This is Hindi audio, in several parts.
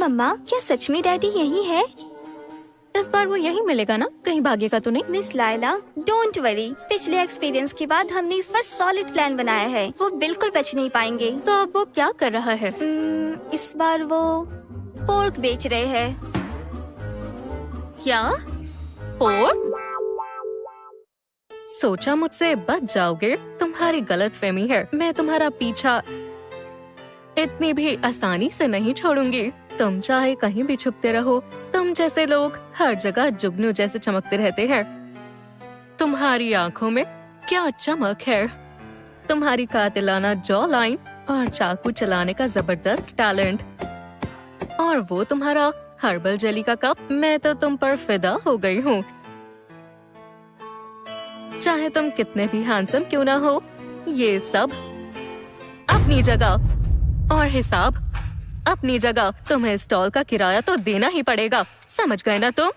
मम्मा, क्या सच में डैडी यही है? इस बार वो यही मिलेगा ना, कहीं भागेगा तो नहीं? मिस लायला, डोंट वरी। पिछले एक्सपीरियंस के बाद हमने इस बार सॉलिड प्लान बनाया है। वो बिल्कुल बच नहीं पाएंगे। तो अब वो क्या कर रहा है? इस बार वो पोर्क बेच रहे हैं। क्या? पोर्क? सोचा मुझसे बच जाओगे? तुम्हारी गलतफहमी है। मैं तुम्हारा पीछा इतनी भी आसानी से नहीं छोड़ूंगी। तुम चाहे कहीं भी छुपते रहो, तुम जैसे लोग हर जगह जुगनू जैसे चमकते रहते हैं। तुम्हारी आंखों में क्या चमक है, तुम्हारी कातिलाना जॉ लाइन और चाकू चलाने का जबरदस्त टैलेंट, और वो तुम्हारा हर्बल जेली का कप। मैं तो तुम पर फिदा हो गई हूँ। चाहे तुम कितने भी हैंडसम क्यों ना हो, ये सब अपनी जगह और हिसाब अपनी जगह। तुम्हें स्टॉल का किराया तो देना ही पड़ेगा, समझ गए ना तुम?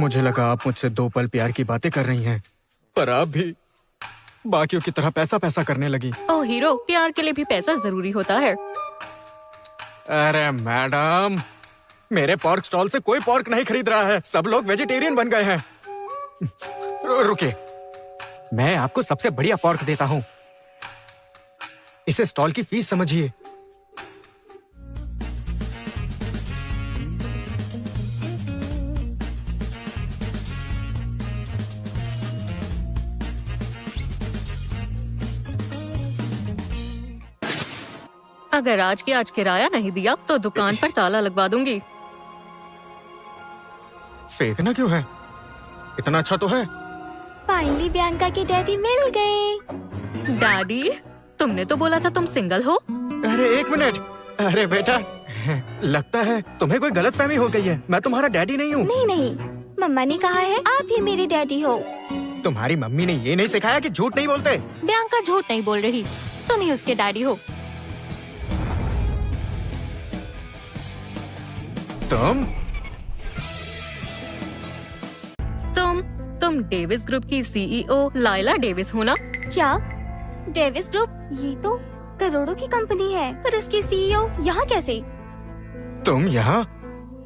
मुझे लगा आप मुझसे 2 पल प्यार की बातें कर रही हैं, पर आप भी बाकियों की तरह पैसा पैसा करने लगी। ओ हीरो, प्यार के लिए भी पैसा जरूरी होता है। अरे मैडम, मेरे पोर्क स्टॉल से कोई पोर्क नहीं खरीद रहा है। सब लोग वेजिटेरियन बन गए हैं। रुकिए, मैं आपको सबसे बढ़िया पोर्क देता हूँ। इसे स्टॉल की फीस समझिए। अगर आज के आज किराया नहीं दिया तो दुकान पर ताला लगवा दूंगी। फेंकना क्यों है? इतना अच्छा तो है। फाइनली बियांका के डैडी मिल गए। डैडी, तुमने तो बोला था तुम सिंगल हो। अरे 1 मिनट। अरे बेटा, लगता है तुम्हें कोई गलतफहमी हो गई है। मैं तुम्हारा डैडी नहीं हूँ। नहीं नहीं, मम्मा ने कहा है आप ही मेरे डैडी हो। तुम्हारी मम्मी ने ये नहीं सिखाया कि झूठ नहीं बोलते। बियांका झूठ नहीं बोल रही, तुम ही उसके डैडी हो। तुम डेविस ग्रुप की सीईओ लायला डेविस हो ना? क्या? Davis group? ये तो करोड़ों की कंपनी है, पर उसकी सीईओ यहाँ कैसे? तुम यहाँ?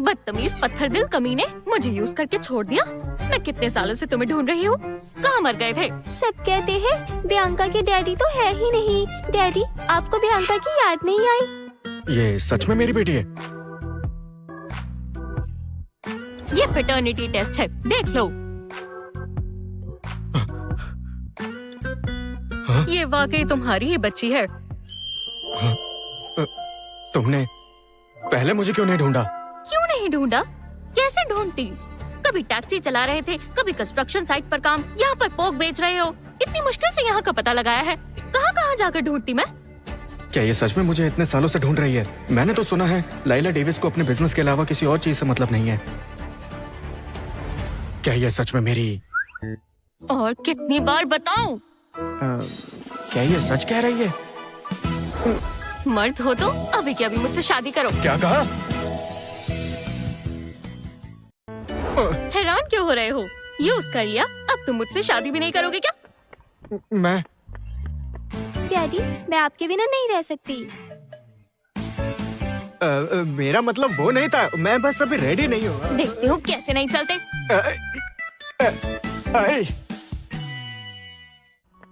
बदतमीज पत्थर दिल कमीने, मुझे यूज करके छोड़ दिया। मैं कितने सालों से तुम्हें ढूंढ रही हूँ, कहाँ मर गए थे? सब कहते हैं बियांका के डैडी तो है ही नहीं। डैडी, आपको बियांका की याद नहीं आई? ये सच में मेरी बेटी है? ये पैटर्निटी टेस्ट है, देख लो। हाँ? ये वाकई तुम्हारी ही बच्ची है। हाँ? तुमने पहले मुझे क्यों नहीं ढूंढा? क्यों नहीं ढूंढा? कैसे ढूंढती? कभी टैक्सी चला रहे थे, कभी कंस्ट्रक्शन साइट पर काम, यहाँ पर पोक बेच रहे हो। इतनी मुश्किल से यहाँ का पता लगाया है। कहाँ कहाँ जाकर ढूंढती मैं? क्या ये सच में मुझे इतने सालों से ढूंढ रही है? मैंने तो सुना है लायला डेविस को अपने बिजनेस के अलावा किसी और चीज से मतलब नहीं है। क्या ये सच में मेरी? और कितनी बार बताऊं? क्या ये सच कह रही है? मर्द हो तो अभी के अभी मुझसे शादी करो। क्या कहा? हैरान क्यों हो रहे हो? यूज कर लिया, अब तुम मुझसे शादी भी नहीं करोगे क्या? मैं डैडी, मैं आपके बिना नहीं रह सकती। मेरा मतलब वो नहीं था, मैं बस अभी रेडी नहीं हूँ। देखते हो कैसे नहीं चलते।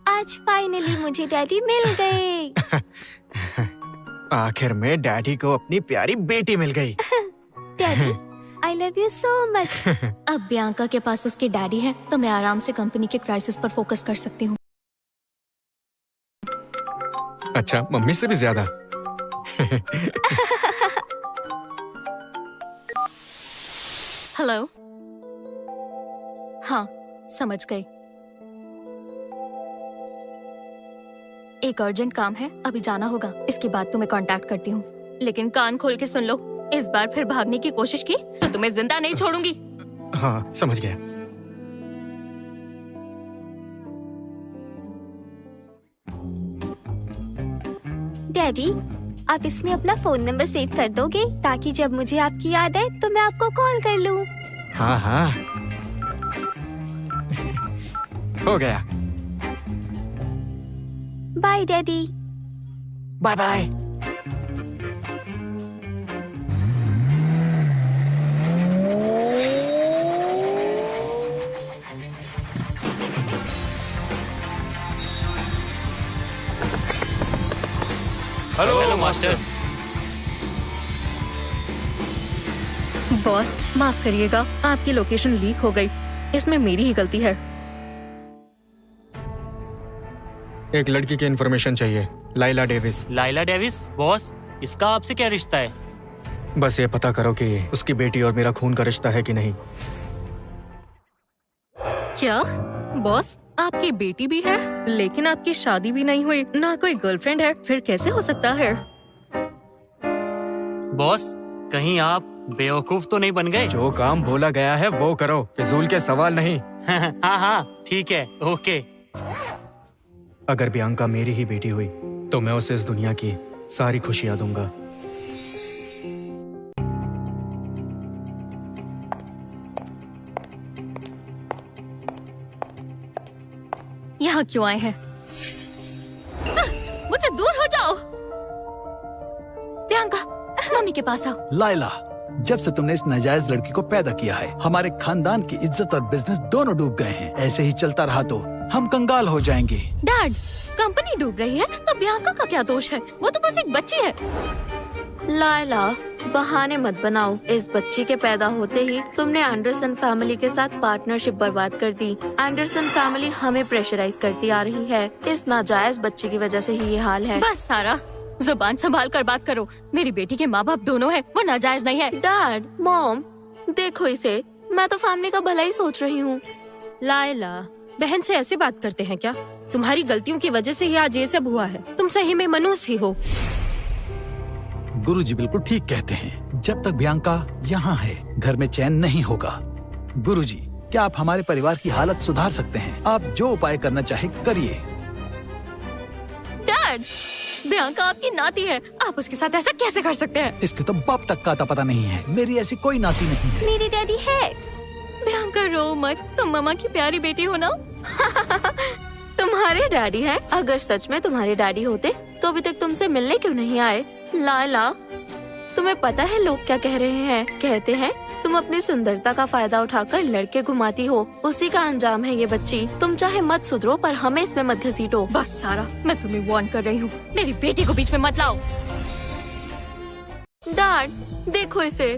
आज फाइनली मुझे डैडी मिल गए। आखिर में डैडी को अपनी प्यारी बेटी मिल गई। Daddy, I love you so much। अब बियांका के पास उसके डैडी हैं, तो मैं आराम से कंपनी के क्राइसिस पर फोकस कर सकती हूँ। अच्छा, मम्मी से भी ज्यादा। हेलो। हाँ, समझ गई। एक अर्जेंट काम है, अभी जाना होगा। इसके बाद तुम्हें कांटेक्ट करती हूँ। लेकिन कान खोल के सुन लो, इस बार फिर भागने की कोशिश की तो तुम्हें जिंदा नहीं छोड़ूंगी। हाँ, समझ गया। डैडी, आप इसमें अपना फोन नंबर सेव कर दोगे ताकि जब मुझे आपकी याद आए तो मैं आपको कॉल कर लूं। हाँ हाँ, हो गया। Bye daddy. Bye bye. Hello master. Boss माफ करिएगा, आपकी लोकेशन लीक हो गई। इसमें मेरी ही गलती है। एक लड़की की इन्फॉर्मेशन चाहिए, Laila Davis. Laila Davis? Boss, इसका आपसे क्या रिश्ता है? बस ये पता करो कि उसकी बेटी और मेरा खून का रिश्ता है कि नहीं। क्या बॉस, आपकी बेटी भी है लेकिन आपकी शादी भी नहीं हुई, ना कोई गर्लफ्रेंड है, फिर कैसे हो सकता है? बॉस, कहीं आप बेवकूफ तो नहीं बन गए? जो काम बोला गया है वो करो, फिजूल के सवाल नहीं। हाँ, ठीक है, ओके। अगर बियांका मेरी ही बेटी हुई तो मैं उसे इस दुनिया की सारी खुशियां दूंगा। यहाँ क्यों आए हैं? मुझे दूर हो जाओ। बियांका, मम्मी के पास आओ। लाइला, जब से तुमने इस नाजायज लड़की को पैदा किया है, हमारे खानदान की इज्जत और बिजनेस दोनों डूब गए हैं। ऐसे ही चलता रहा तो हम कंगाल हो जाएंगे। डैड, कंपनी डूब रही है तो बियांका का क्या दोष है? वो तो बस एक बच्ची है। लाइला, बहाने मत बनाओ। इस बच्ची के पैदा होते ही तुमने एंडरसन फैमिली के साथ पार्टनरशिप बर्बाद कर दी। एंडरसन फैमिली हमें प्रेशराइज करती आ रही है। इस नाजायज बच्ची की वजह से ही ये हाल है। बस सारा, जुबान संभाल कर बात करो। मेरी बेटी के माँ बाप दोनों हैं, वो नाजायज नहीं है। डैड, मॉम, देखो इसे। मैं तो फैमिली का भला ही सोच रही हूँ। लाइला, बहन से ऐसे बात करते हैं क्या? तुम्हारी गलतियों की वजह से ही आज ये सब हुआ है। तुम सही में मनुष्य ही हो। गुरुजी बिल्कुल ठीक कहते हैं। जब तक बियांका यहाँ है, घर में चैन नहीं होगा। गुरुजी, क्या आप हमारे परिवार की हालत सुधार सकते हैं? आप जो उपाय करना चाहे करिए। डैड, बियांका आपकी नाती है, आप उसके साथ ऐसा कैसे कर सकते हैं? इसके तो बाप तक का पता नहीं है। मेरी ऐसी कोई नाती नहीं है। मेरी डैडी है। बियांका रो मत, तुम मम्मा की प्यारी बेटी हो ना। तुम्हारे डैडी हैं? अगर सच में तुम्हारे डैडी होते तो अभी तक तुमसे मिलने क्यों नहीं आए? लाइला, तुम्हें पता है लोग क्या कह रहे हैं? कहते हैं तुम अपनी सुंदरता का फायदा उठाकर लड़के घुमाती हो। उसी का अंजाम है ये बच्ची। तुम चाहे मत सुधरो पर हमें इसमें मत घसीटो। बस सारा, मैं तुम्हें वार्न कर रही हूँ, मेरी बेटी को बीच में मत लाओ। डैड, देखो इसे।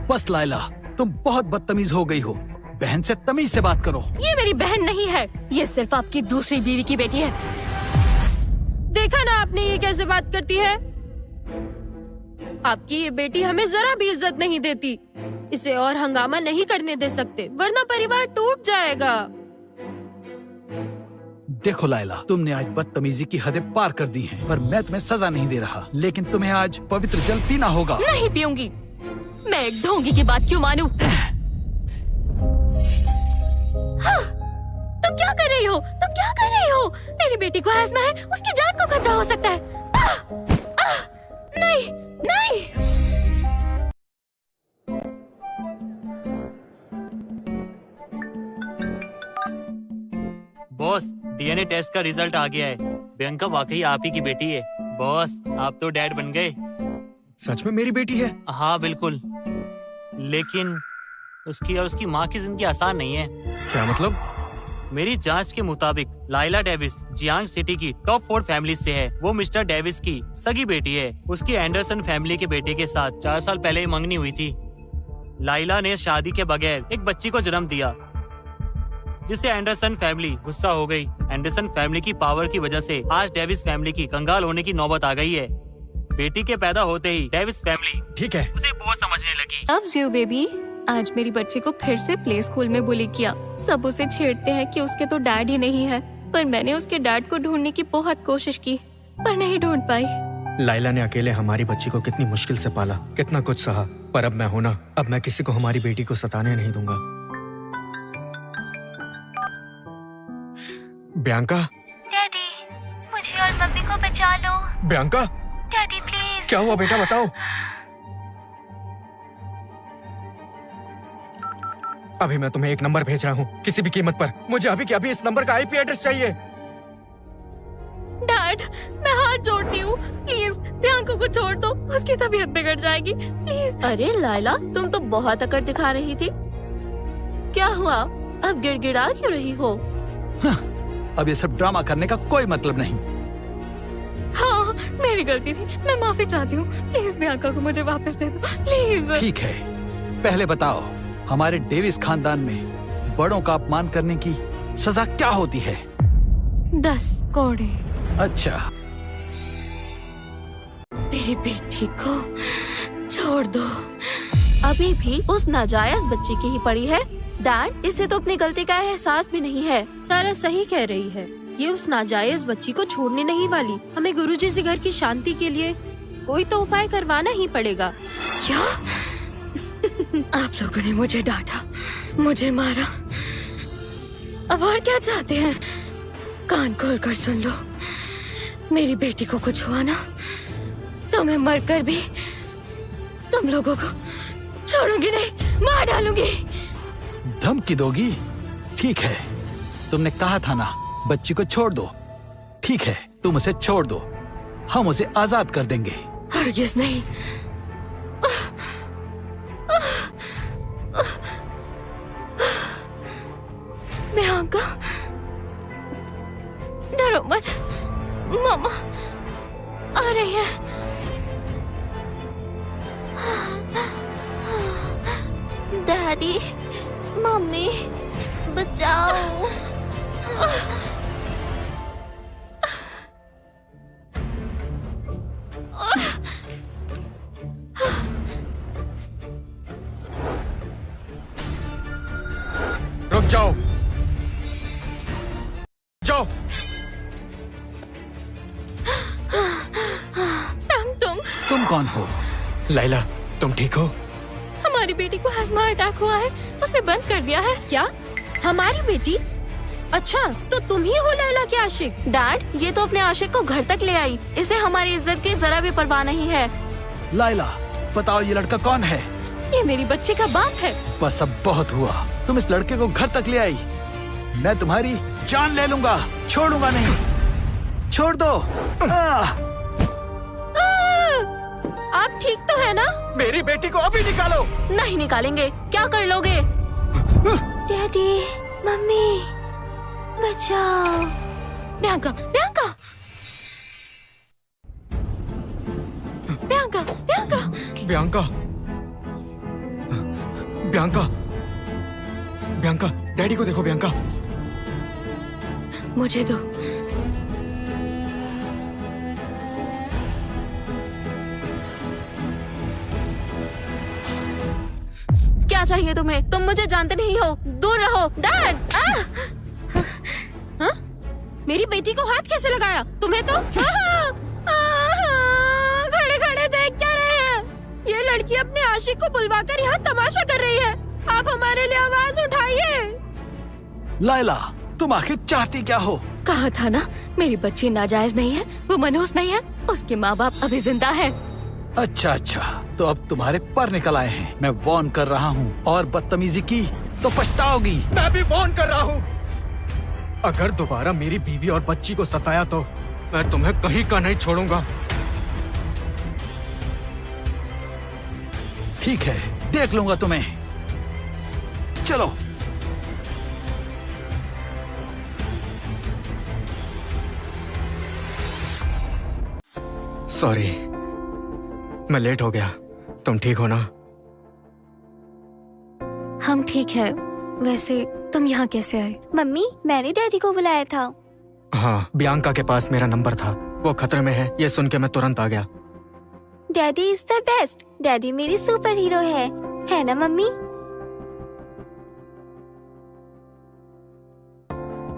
बस लाइला, तुम बहुत बदतमीज हो गई हो। बहन से तमीज से बात करो। ये मेरी बहन नहीं है, ये सिर्फ आपकी दूसरी बीवी की बेटी है। देखा ना आपने ये कैसे बात करती है? आपकी ये बेटी हमें जरा भी इज्जत नहीं देती। इसे और हंगामा नहीं करने दे सकते, वरना परिवार टूट जाएगा। देखो लाइला, तुमने आज बदतमीजी की हदें पार कर दी हैं, पर मैं तुम्हें सजा नहीं दे रहा। लेकिन तुम्हें आज पवित्र जल पीना होगा। नहीं पीऊंगी। मैं एक ढोंगी की बात क्यों मानूं? हाँ, तुम क्या कर रही हो? तुम क्या कर रही हो? मेरी बेटी को एस्मा है, उसकी जान को खतरा हो सकता है। नहीं, नहीं। बॉस, डीएनए टेस्ट का रिजल्ट आ गया है। बियांका वाकई आप ही की बेटी है। बॉस, आप तो डैड बन गए। सच में मेरी बेटी है? हाँ बिल्कुल, लेकिन उसकी और उसकी माँ की जिंदगी आसान नहीं है। क्या मतलब? मेरी जांच के मुताबिक लाइला डेविस जियांग सिटी की टॉप 4 फैमिली से है। वो मिस्टर डेविस की सगी बेटी है। उसकी एंडरसन फैमिली के बेटे के साथ 4 साल पहले मंगनी हुई थी। लाइला ने शादी के बगैर एक बच्ची को जन्म दिया, जिससे एंडरसन फैमिली गुस्सा हो गई। एंडरसन फैमिली की पावर की वजह से आज डेविस फैमिली की कंगाल होने की नौबत आ गई है। बेटी के पैदा होते ही डेविस फैमिली ठीक है, उसे बहुत समझने लगी। अब जियो बेबी, आज मेरी बच्ची को फिर से प्ले स्कूल में बुली किया। सब उसे छेड़ते हैं कि उसके तो डैड ही नहीं है, पर मैंने उसके डैड को ढूंढने की बहुत कोशिश की, पर नहीं ढूंढ पाई। लाइला ने अकेले हमारी बच्ची को कितनी मुश्किल से पाला, कितना कुछ सहा, पर अब मैं हूं ना, अब मैं किसी को हमारी बेटी को सताने नहीं दूंगा। बियांका, डैडी, मुझे और मम्मी को बचा लो। Bianca, daddy please. क्या हुआ बेटा, बताओ। अभी मैं तुम्हें एक नंबर भेज रहा हूँ, किसी भी कीमत पर मुझे अभी के अभी इस नंबर का आईपी एड्रेस चाहिए। डैड, मैं हाथ जोड़ती हूँ, प्लीज बियांका को छोड़ दो, उसकी तबीयत बिगड़ जाएगी, प्लीज। अरे लाइला, तुम तो बहुत अकड़ दिखा रही थी। क्या हुआ? अब गिड़गिड़ा क्यों रही हो? अब ये सब ड्रामा करने का कोई मतलब नहीं। हाँ, मेरी गलती थी, मैं माफी चाहती हूँ। प्लीज बियांका को मुझे वापस दे दो, प्लीज। ठीक है, पहले बताओ हमारे डेविस खानदान में बड़ों का अपमान करने की सजा क्या होती है? 10 कोड़े। अच्छा, मेरी बेटी को छोड़ दो। अभी भी उस नाजायज बच्ची की ही पड़ी है। डैड, इसे तो अपनी गलती का एहसास भी नहीं है। सारा सही कह रही है, ये उस नाजायज बच्ची को छोड़ने नहीं वाली। हमें गुरुजी से घर की शांति के लिए कोई तो उपाय करवाना ही पड़ेगा। क्या? आप लोगों ने मुझे डांटा, मुझे मारा, अब और क्या चाहते हैं? कान खोल कर सुन लो, मेरी बेटी को कुछ हुआ ना तो मैं मरकर भी तुम लोगों को छोड़ूंगी नहीं, मार डालूंगी। धमकी दोगी? ठीक है, तुमने कहा था ना बच्ची को छोड़ दो। ठीक है, तुम उसे छोड़ दो, हम उसे आजाद कर देंगे। हरगिज़ नहीं। बियांका, डरो मत, मामा आ रही है। डैडी, मम्मी, बचाओ। रुक जाओ, जाओ। तुम कौन हो? लाइला, तुम ठीक हो? हमारी बेटी को अस्थमा अटैक हुआ है, उसे बंद कर दिया है। क्या? हमारी बेटी? अच्छा, तो तुम ही हो लैला के आशिक? डैड, ये तो अपने आशिक को घर तक ले आई। इसे हमारी इज्जत की जरा भी परवाह नहीं है। लाइला, बताओ ये लड़का कौन है? ये मेरी बच्ची का बाप है। बस अब बहुत हुआ, तुम इस लड़के को घर तक ले आई। मैं तुम्हारी जान ले लूंगा, छोड़ूंगा नहीं। छोड़ दो। आप ठीक तो है ना? मेरी बेटी को अभी निकालो। नहीं निकालेंगे, क्या कर लोगे? डैडी, मम्मी, बचाओ। Bianca, Bianca, Bianca, Bianca, Bianca, Bianca, Bianca, daddy को देखो। बियांका, मुझे दो। क्या चाहिए तुम्हें? तुम मुझे जानते नहीं हो, दूर रहो। डैड! हाँ? मेरी बेटी को हाथ कैसे लगाया? तुम्हें तो खड़े खड़े देख क्या रहे हैं? ये लड़की अपने आशिक को बुलवाकर यहाँ तमाशा कर रही है। आप हमारे लिए आवाज उठाइए। लाइला, तुम आखिर चाहती क्या हो? कहा था ना, मेरी बच्ची नाजायज नहीं है, वो मनहूस नहीं है, उसके माँ बाप अभी जिंदा हैं। अच्छा अच्छा, तो अब तुम्हारे पर निकल आए हैं। मैं वार्न कर रहा हूँ, और बदतमीजी की तो पछताओगी। मैं भी वार्न कर रहा हूँ, अगर दोबारा मेरी बीवी और बच्ची को सताया तो मैं तुम्हें कहीं का नहीं छोड़ूंगा। ठीक है, देख लूंगा तुम्हें। चलो। सॉरी, मैं लेट हो गया। तुम ठीक हो ना? हम ठीक है। वैसे तुम यहाँ कैसे आए? मम्मी, मैंने डैडी को बुलाया था। हाँ, बियांका के पास मेरा नंबर था, वो खतरे में है, ये सुन के मैं तुरंत आ गया। Daddy is the best. Daddy मेरी सुपर हीरो है ना मम्मी?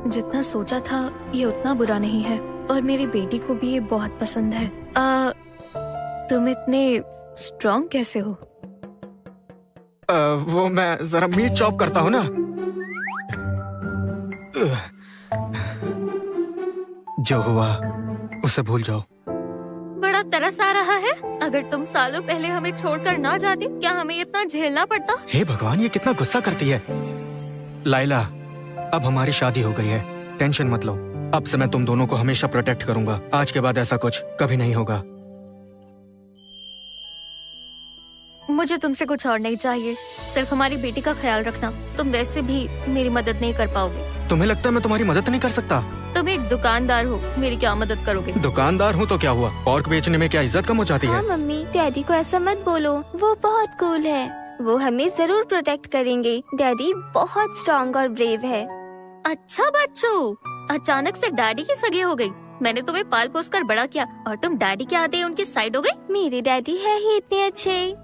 जितना सोचा था ये उतना बुरा नहीं है, और मेरी बेटी को भी ये बहुत पसंद है। तुम इतने स्ट्रॉन्ग कैसे हो? वो मैं जरा मीट चॉप करता हूँ ना। जो हुआ उसे भूल जाओ। बड़ा तरस आ रहा है। अगर तुम सालों पहले हमें छोड़कर ना जाती, क्या हमें इतना झेलना पड़ता? हे भगवान, ये कितना गुस्सा करती है। लाइला, अब हमारी शादी हो गई है, टेंशन मत लो। अब से मैं तुम दोनों को हमेशा प्रोटेक्ट करूंगा। आज के बाद ऐसा कुछ कभी नहीं होगा। मुझे तुमसे कुछ और नहीं चाहिए, सिर्फ हमारी बेटी का ख्याल रखना। तुम वैसे भी मेरी मदद नहीं कर पाओगे। तुम्हें लगता है मैं तुम्हारी मदद नहीं कर सकता? तुम एक दुकानदार हो, मेरी क्या मदद करोगे? दुकानदार हूँ तो क्या हुआ? पोर्क बेचने में क्या इज्जत कम हो जाती है? हाँ मम्मी, डैडी को ऐसा मत बोलो, वो बहुत कूल है, वो हमें जरूर प्रोटेक्ट करेंगे। डैडी बहुत स्ट्रॉन्ग और ब्रेव है। अच्छा बच्चू, अचानक से डैडी की सगी हो गई। मैंने तुम्हें पाल पोस कर बड़ा किया और तुम डैडी के आते ही उनकी साइड हो गई। मेरे डैडी है ही इतने अच्छे।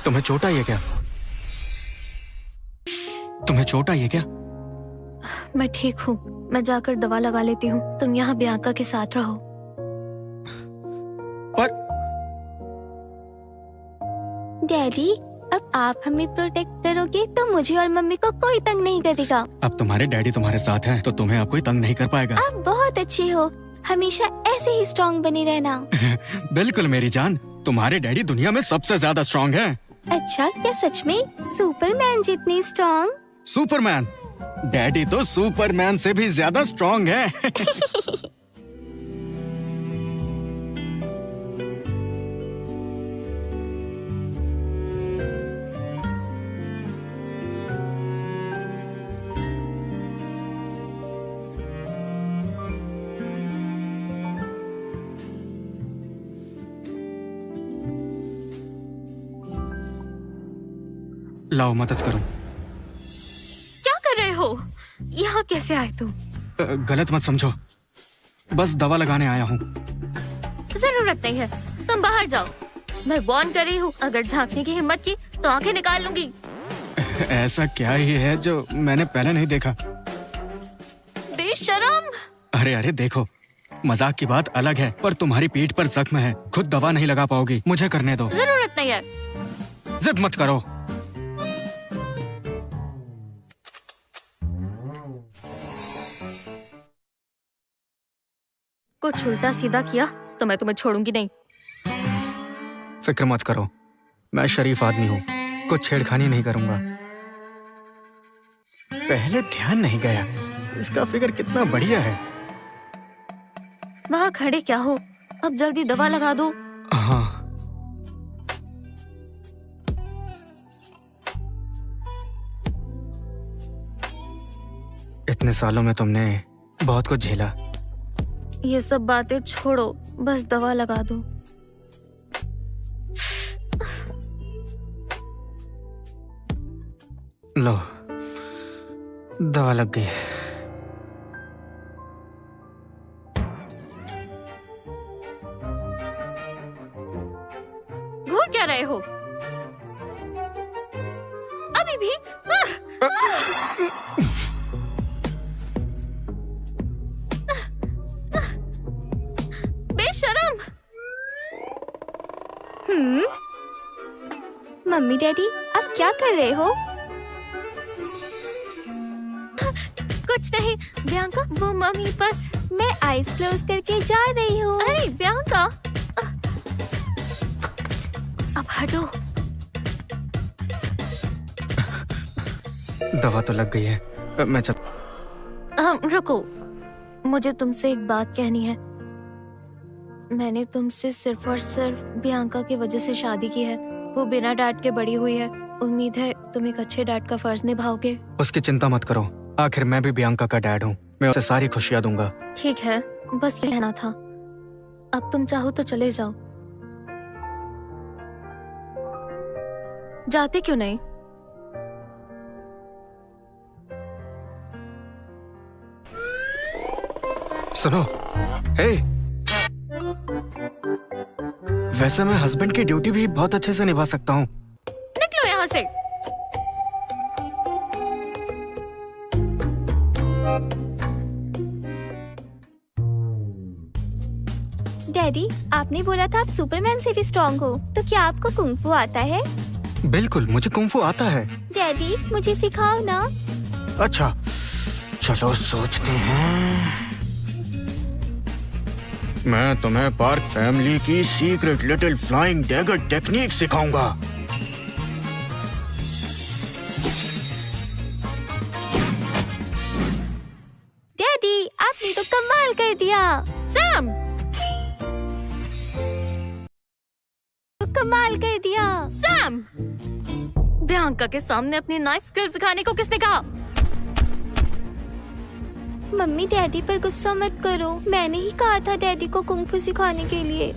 तुम्हें चोट आई है क्या? तुम्हें चोट आई है क्या? मैं ठीक हूँ, मैं जाकर दवा लगा लेती हूँ। तुम यहाँ बियांका के साथ रहो। पर डैडी, अब आप हमें प्रोटेक्ट करोगे तो मुझे और मम्मी को कोई तंग नहीं करेगा। अब तुम्हारे डैडी तुम्हारे साथ हैं, तो तुम्हें अब कोई तंग नहीं कर पाएगा। आप बहुत अच्छे हो, हमेशा ऐसे ही स्ट्रॉन्ग बने रहना। बिल्कुल मेरी जान, तुम्हारे डैडी दुनिया में सबसे ज्यादा स्ट्रॉन्ग हैं। अच्छा, क्या सच में सुपरमैन जितनी स्ट्रॉन्ग? सुपरमैन? डैडी तो सुपरमैन से भी ज्यादा स्ट्रॉन्ग है। लाओ मदद करो। क्या कर रहे हो? यहाँ कैसे आए तुम? गलत मत समझो, बस दवा लगाने आया हूँ। जरूरत नहीं है, तुम बाहर जाओ। मैं वार्न कर रही हूँ, अगर झांकने की हिम्मत की तो आंखें निकाल लूंगी। ऐसा क्या ही है जो मैंने पहले नहीं देखा? बेशरम! अरे अरे देखो, मजाक की बात अलग है, पर तुम्हारी पीठ पर जख्म है, खुद दवा नहीं लगा पाओगी। मुझे करने दो। जरूरत नहीं है। जिद मत करो। कुछ उल्टा सीधा किया तो मैं तुम्हें छोड़ूंगी नहीं। फिक्र मत करो, मैं शरीफ आदमी हूँ, कुछ छेड़खानी नहीं करूंगा। पहले ध्यान नहीं गया, इसका फिगर कितना बढ़िया है। वहाँ खड़े क्या हो, अब जल्दी दवा लगा दो। हाँ। इतने सालों में तुमने बहुत कुछ झेला। ये सब बातें छोड़ो, बस दवा लगा दो। लो, दवा लग गई। घूर क्या रहे हो? अभी भी? बेशरम! मम्मी डैडी, आप क्या कर रहे हो? कुछ नहीं बियांका, वो मम्मी बस। मैं आईज क्लोज करके जा रही हूँ। अरे बियांका, अब हटो। दवा तो लग गई है, मैं चल। रुको, मुझे तुमसे एक बात कहनी है। मैंने तुमसे सिर्फ और सिर्फ बियांका की वजह से शादी की है। वो बिना डैड के बड़ी हुई है। उम्मीद है तुम एक अच्छे डैड का फर्ज निभाओगे। उसकी चिंता मत करो, आखिर मैं भी बियांका का डैड हूँ। मैं उसे सारी खुशियाँ दूंगा। ठीक है, बस ये कहना था। अब तुम चाहो तो चले जाओ। जाते क्यों नहीं? सुनो, हे, वैसे मैं हस्बैंड की ड्यूटी भी बहुत अच्छे से निभा सकता हूँ। निकलो यहाँ से। डैडी, आपने बोला था आप सुपरमैन से भी स्ट्रॉन्ग हो, तो क्या आपको कुंग-फू आता है? बिल्कुल, मुझे कुंग-फू आता है। डैडी, मुझे सिखाओ ना। अच्छा, चलो सोचते हैं। मैं तुम्हें पार्क फैमिली की secret little flying dagger technique सिखाऊंगा। डैडी, आपने तो कमाल कर दिया। सैम! कमाल कर दिया। सैम, प्रियंका के सामने अपनी नाइफ स्किल्स दिखाने को किसने कहा? मम्मी डैडी पर गुस्सा मत करो, मैंने ही कहा था डैडी को कुंग-फू सिखाने के लिए।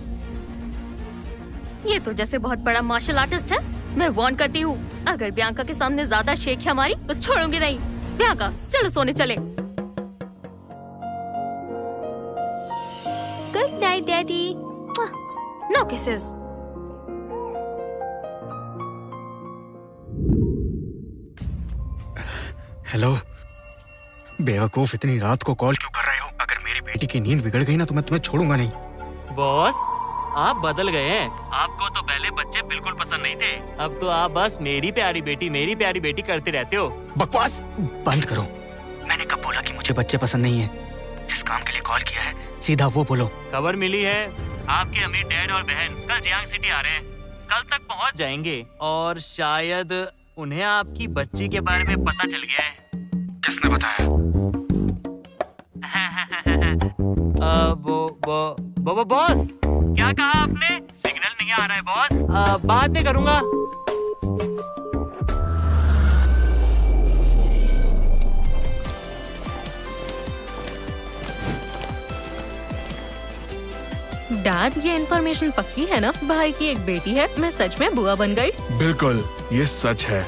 ये तो जैसे बहुत बड़ा मार्शल आर्टिस्ट है। मैं वार्न करती हूँ, अगर प्रियंका के सामने ज्यादा शेख हमारी तो छोड़ूंगी नहीं। प्रियंका चलो सोने चले। Good night daddy. No kisses. Hello बेवकूफ, इतनी रात को कॉल क्यों कर रहे हो? अगर मेरी बेटी की नींद बिगड़ गई ना तो मैं तुम्हें छोड़ूंगा नहीं। बॉस, आप बदल गए हैं। आपको तो पहले बच्चे बिल्कुल पसंद नहीं थे, अब तो आप बस मेरी प्यारी बेटी करते रहते हो। बकवास बंद करो। मैंने कब बोला कि मुझे बच्चे पसंद नहीं है? जिस काम के लिए कॉल किया है सीधा वो बोलो। खबर मिली है आपके अमीर डैड और बहन कल जियांग सिटी आ रहे हैं। कल तक पहुंच जाएंगे और शायद उन्हें आपकी बच्ची के बारे में पता चल गया है। किसने बताया? बॉस, क्या कहा आपने? सिग्नल नहीं आ रहा है बॉस। बाद में करूंगा। डैड, ये इन्फॉर्मेशन पक्की है ना? भाई की एक बेटी है, मैं सच में बुआ बन गई? बिल्कुल, ये सच है।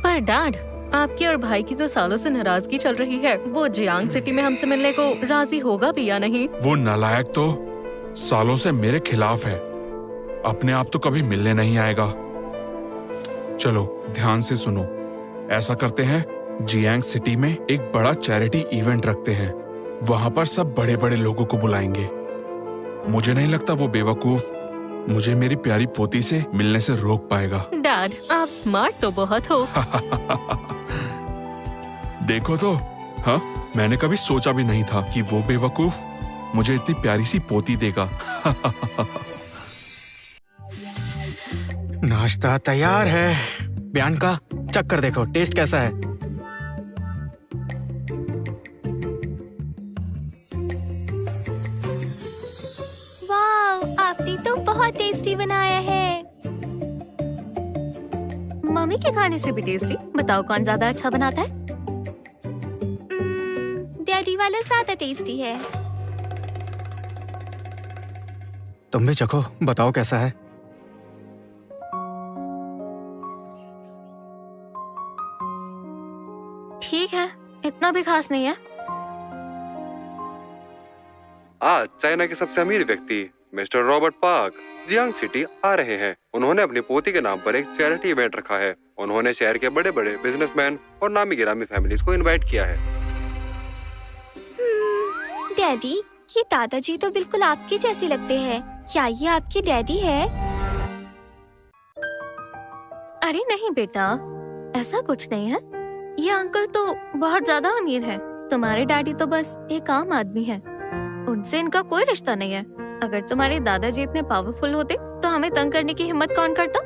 पर डैड, आपकी और भाई की तो सालों से नाराजगी चल रही है। वो जियांग सिटी में हमसे मिलने को राजी होगा भी या नहीं? वो नालायक तो सालों से मेरे खिलाफ है, अपने आप तो कभी मिलने नहीं आएगा। चलो ध्यान से सुनो, ऐसा करते हैं, जियांग सिटी में एक बड़ा चैरिटी इवेंट रखते हैं। वहाँ पर सब बड़े बड़े लोगों को बुलाएंगे। मुझे नहीं लगता वो बेवकूफ मुझे मेरी प्यारी पोती से मिलने से रोक पाएगा। डैड, आप स्मार्ट तो बहुत हो। देखो तो, हाँ, मैंने कभी सोचा भी नहीं था कि वो बेवकूफ मुझे इतनी प्यारी सी पोती देगा। नाश्ता तैयार है। बियांका, चख कर देखो, टेस्ट कैसा है? वाह, आपने तो बहुत टेस्टी बनाया है। मम्मी के खाने से भी टेस्टी। बताओ कौन ज्यादा अच्छा बनाता है? डैडी वाला ज्यादा टेस्टी है। तुम भी चखो, बताओ कैसा है? ठीक है, इतना भी खास नहीं है। आज चाइना के सबसे अमीर व्यक्ति mister Robert Park Jiang city आ रहे हैं। उन्होंने अपनी पोती के नाम पर एक चैरिटी इवेंट रखा है। उन्होंने शहर के बड़े बड़े बिजनेसमैन और नामी गिरामी फैमिलीज को इनवाइट किया है। डैडी, ये दादाजी तो बिल्कुल आपके जैसे लगते हैं। क्या ये आपके डैडी है? अरे नहीं बेटा, ऐसा कुछ नहीं है। ये अंकल तो बहुत ज्यादा अमीर है। तुम्हारे डैडी तो बस एक आम आदमी है, उनसे इनका कोई रिश्ता नहीं है। अगर तुम्हारे दादाजी इतने पावरफुल होते तो हमें तंग करने की हिम्मत कौन करता?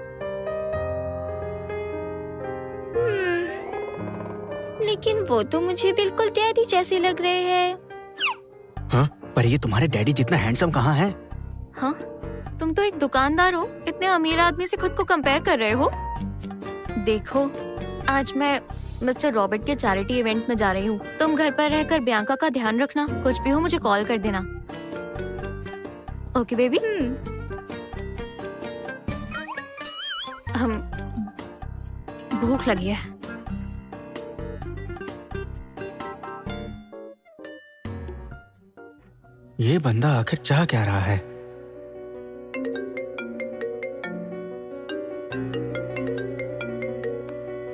लेकिन वो तो मुझे बिल्कुल डैडी जैसे लग रहे हैं। हाँ, पर ये तुम्हारे डैडी जितना हैंडसम कहाँ है? हाँ, तुम तो एक दुकानदार हो, इतने अमीर आदमी से खुद को कंपेयर कर रहे हो। देखो, आज मैं मिस्टर रॉबर्ट के चैरिटी इवेंट में जा रही हूँ। तुम घर पर रहकर बियांका का ध्यान रखना। कुछ भी हो मुझे कॉल कर देना। Okay baby. हम भूख लगी है। ये बंदा आखिर चाह क्या रहा है?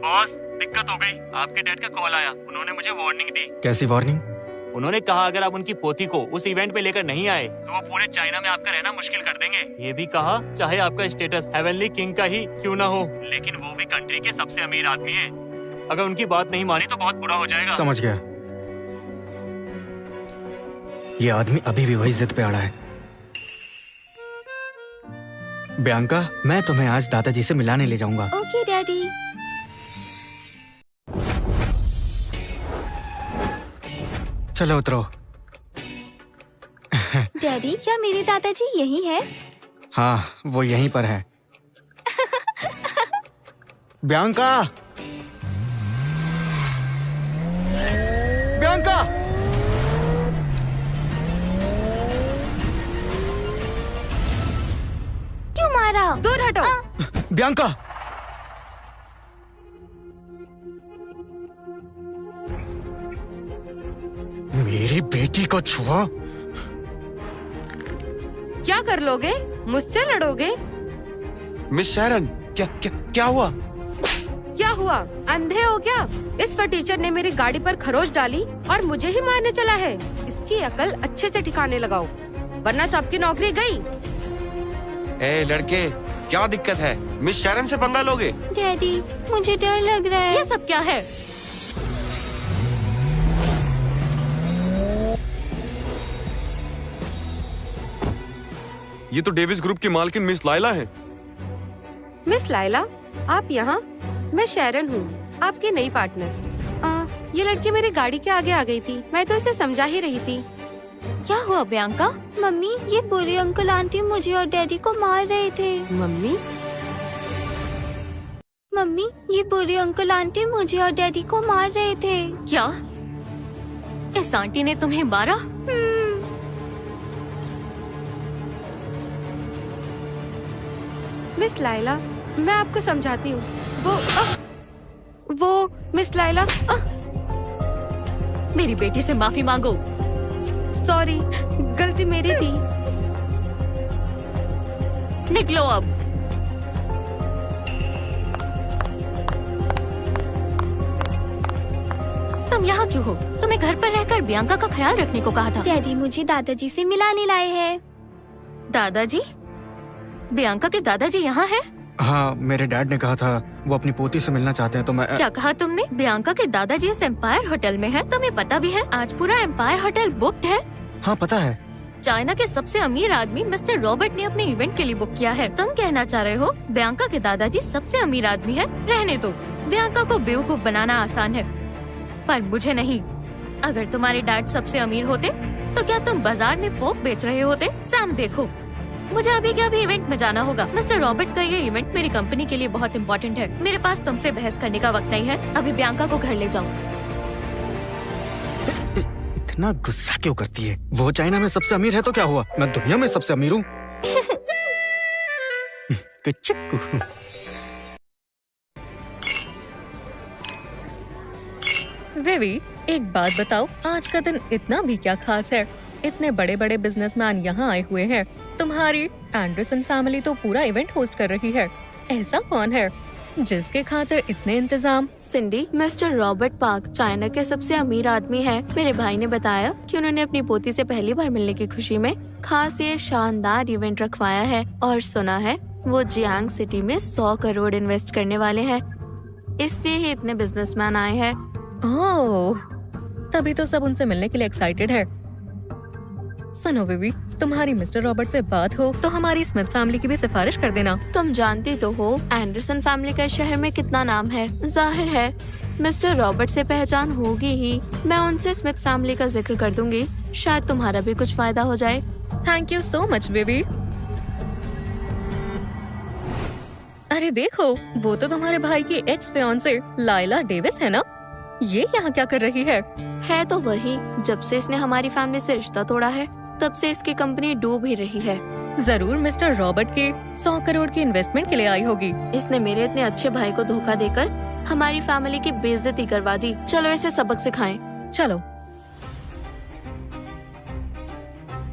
बॉस, दिक्कत हो गई। आपके डैड का कॉल आया। उन्होंने मुझे वार्निंग दी। कैसी वार्निंग? उन्होंने कहा अगर आप उनकी पोती को उस इवेंट पे लेकर नहीं आए तो वो पूरे चाइना में आपका रहना मुश्किल कर देंगे। ये भी कहा चाहे आपका स्टेटस हेवनली किंग का ही क्यों ना हो, लेकिन वो भी कंट्री के सबसे अमीर आदमी है। अगर उनकी बात नहीं मानी तो बहुत बुरा हो जाएगा। समझ गया। ये आदमी अभी भी वही जिद पे अड़ा है। बियांका, मैं तुम्हें आज दादाजी से मिलाने ले जाऊंगा। Okay daddy. चलो उतरो। डैडी, क्या मेरे दादाजी यही है? हाँ, वो यहीं पर है। बियांका! बियांका! क्यों मारा? दूर हटो। बियांका! मेरी बेटी को छुआ? क्या कर लोगे? मुझसे लड़ोगे? मिस शैरन, क्या हुआ? क्या हुआ? अंधे हो क्या? इस फटीचर ने मेरी गाड़ी पर खरोच डाली और मुझे ही मारने चला है। इसकी अकल अच्छे से ठिकाने लगाओ, वरना सबकी नौकरी गई। ए लड़के, क्या दिक्कत है? मिस शैरन से पंगा लोगे? डैडी, मुझे डर लग रहा है। ये सब क्या है? ये तो डेविस ग्रुप की मालकिन मिस लाइला है। मिस लाइला, आप यहाँ? मैं शैरन हूँ, आपकी नई पार्टनर। ये लड़की मेरी गाड़ी के आगे आ गई थी, मैं तो इसे समझा ही रही थी। क्या हुआ बियांका? मम्मी, ये बुरे अंकल आंटी मुझे और डैडी को मार रहे थे। मम्मी? मम्मी, ये बुरे अंकल आंटी मुझे और डैडी को मार रहे थे। क्या इस आंटी ने तुम्हें मारा? मिस लाइला, मैं आपको समझाती हूँ। वो मिस लाइला, मेरी बेटी से माफी मांगो। सॉरी, गलती मेरी थी। निकलो अब। तुम यहाँ क्यों हो? तुम्हें घर पर रहकर बियांका का ख्याल रखने को कहा था। डैडी मुझे दादाजी से मिलाने लाए हैं। दादाजी? बियांका के दादाजी यहाँ हैं? हाँ, मेरे डैड ने कहा था वो अपनी पोती से मिलना चाहते हैं, तो मैं... क्या कहा तुमने? बियांका के दादाजी इस एम्पायर होटल में हैं। तुम्हें पता भी है आज पूरा एम्पायर होटल बुक्ड है। हाँ, पता है। चाइना के सबसे अमीर आदमी मिस्टर रॉबर्ट ने अपने इवेंट के लिए बुक किया है। तुम कहना चाह रहे हो बियांका के दादाजी सबसे अमीर आदमी है? रहने दो। बियांका को बेवकूफ बनाना आसान है, पर मुझे नहीं। अगर तुम्हारे डैड सबसे अमीर होते तो क्या तुम बाजार में पोक बेच रहे होते? सैम देखो, मुझे अभी के अभी इवेंट में जाना होगा। मिस्टर रॉबर्ट का ये इवेंट मेरी कंपनी के लिए बहुत इम्पोर्टेंट है। मेरे पास तुमसे बहस करने का वक्त नहीं है। अभी बियांका को घर ले जाओ। इतना गुस्सा क्यों करती है? वो चाइना में सबसे अमीर है तो क्या हुआ? मैं दुनिया में सबसे अमीर हूँ। विवी, एक बात बताओ, आज का दिन इतना भी क्या खास है? इतने बड़े बड़े बिजनेसमैन यहाँ आए हुए हैं। तुम्हारी एंडरसन फैमिली तो पूरा इवेंट होस्ट कर रही है। ऐसा कौन है जिसके खातिर इतने इंतजाम? सिंडी, मिस्टर रॉबर्ट पार्क चाइना के सबसे अमीर आदमी है। मेरे भाई ने बताया कि उन्होंने अपनी पोती से पहली बार मिलने की खुशी में खास ये शानदार इवेंट रखवाया है, और सुना है वो जियांग सिटी में 100 करोड़ इन्वेस्ट करने वाले हैं। इसलिए ही इतने बिजनेसमैन आए हैं। ओह, तभी तो सब उनसे मिलने के लिए एक्साइटेड है। सुनो विवी, तुम्हारी मिस्टर रॉबर्ट से बात हो तो हमारी स्मिथ फैमिली की भी सिफारिश कर देना। तुम जानती तो हो एंडरसन फैमिली का शहर में कितना नाम है। जाहिर है मिस्टर रॉबर्ट से पहचान होगी ही। मैं उनसे स्मिथ फैमिली का जिक्र कर दूंगी, शायद तुम्हारा भी कुछ फायदा हो जाए। Thank you so much Vivi. अरे देखो, वो तो तुम्हारे भाई की एक्स फियांसे लाइला डेविस है ना? ये यहाँ क्या कर रही है? है तो वही। जब से इसने हमारी फैमिली से रिश्ता तोड़ा है तब से इसकी कंपनी डूब ही रही है। जरूर मिस्टर रॉबर्ट के 100 करोड़ की इन्वेस्टमेंट के लिए आई होगी। इसने मेरे इतने अच्छे भाई को धोखा देकर हमारी फैमिली की बेइज्जती करवा दी। चलो इसे सबक सिखाएं। चलो।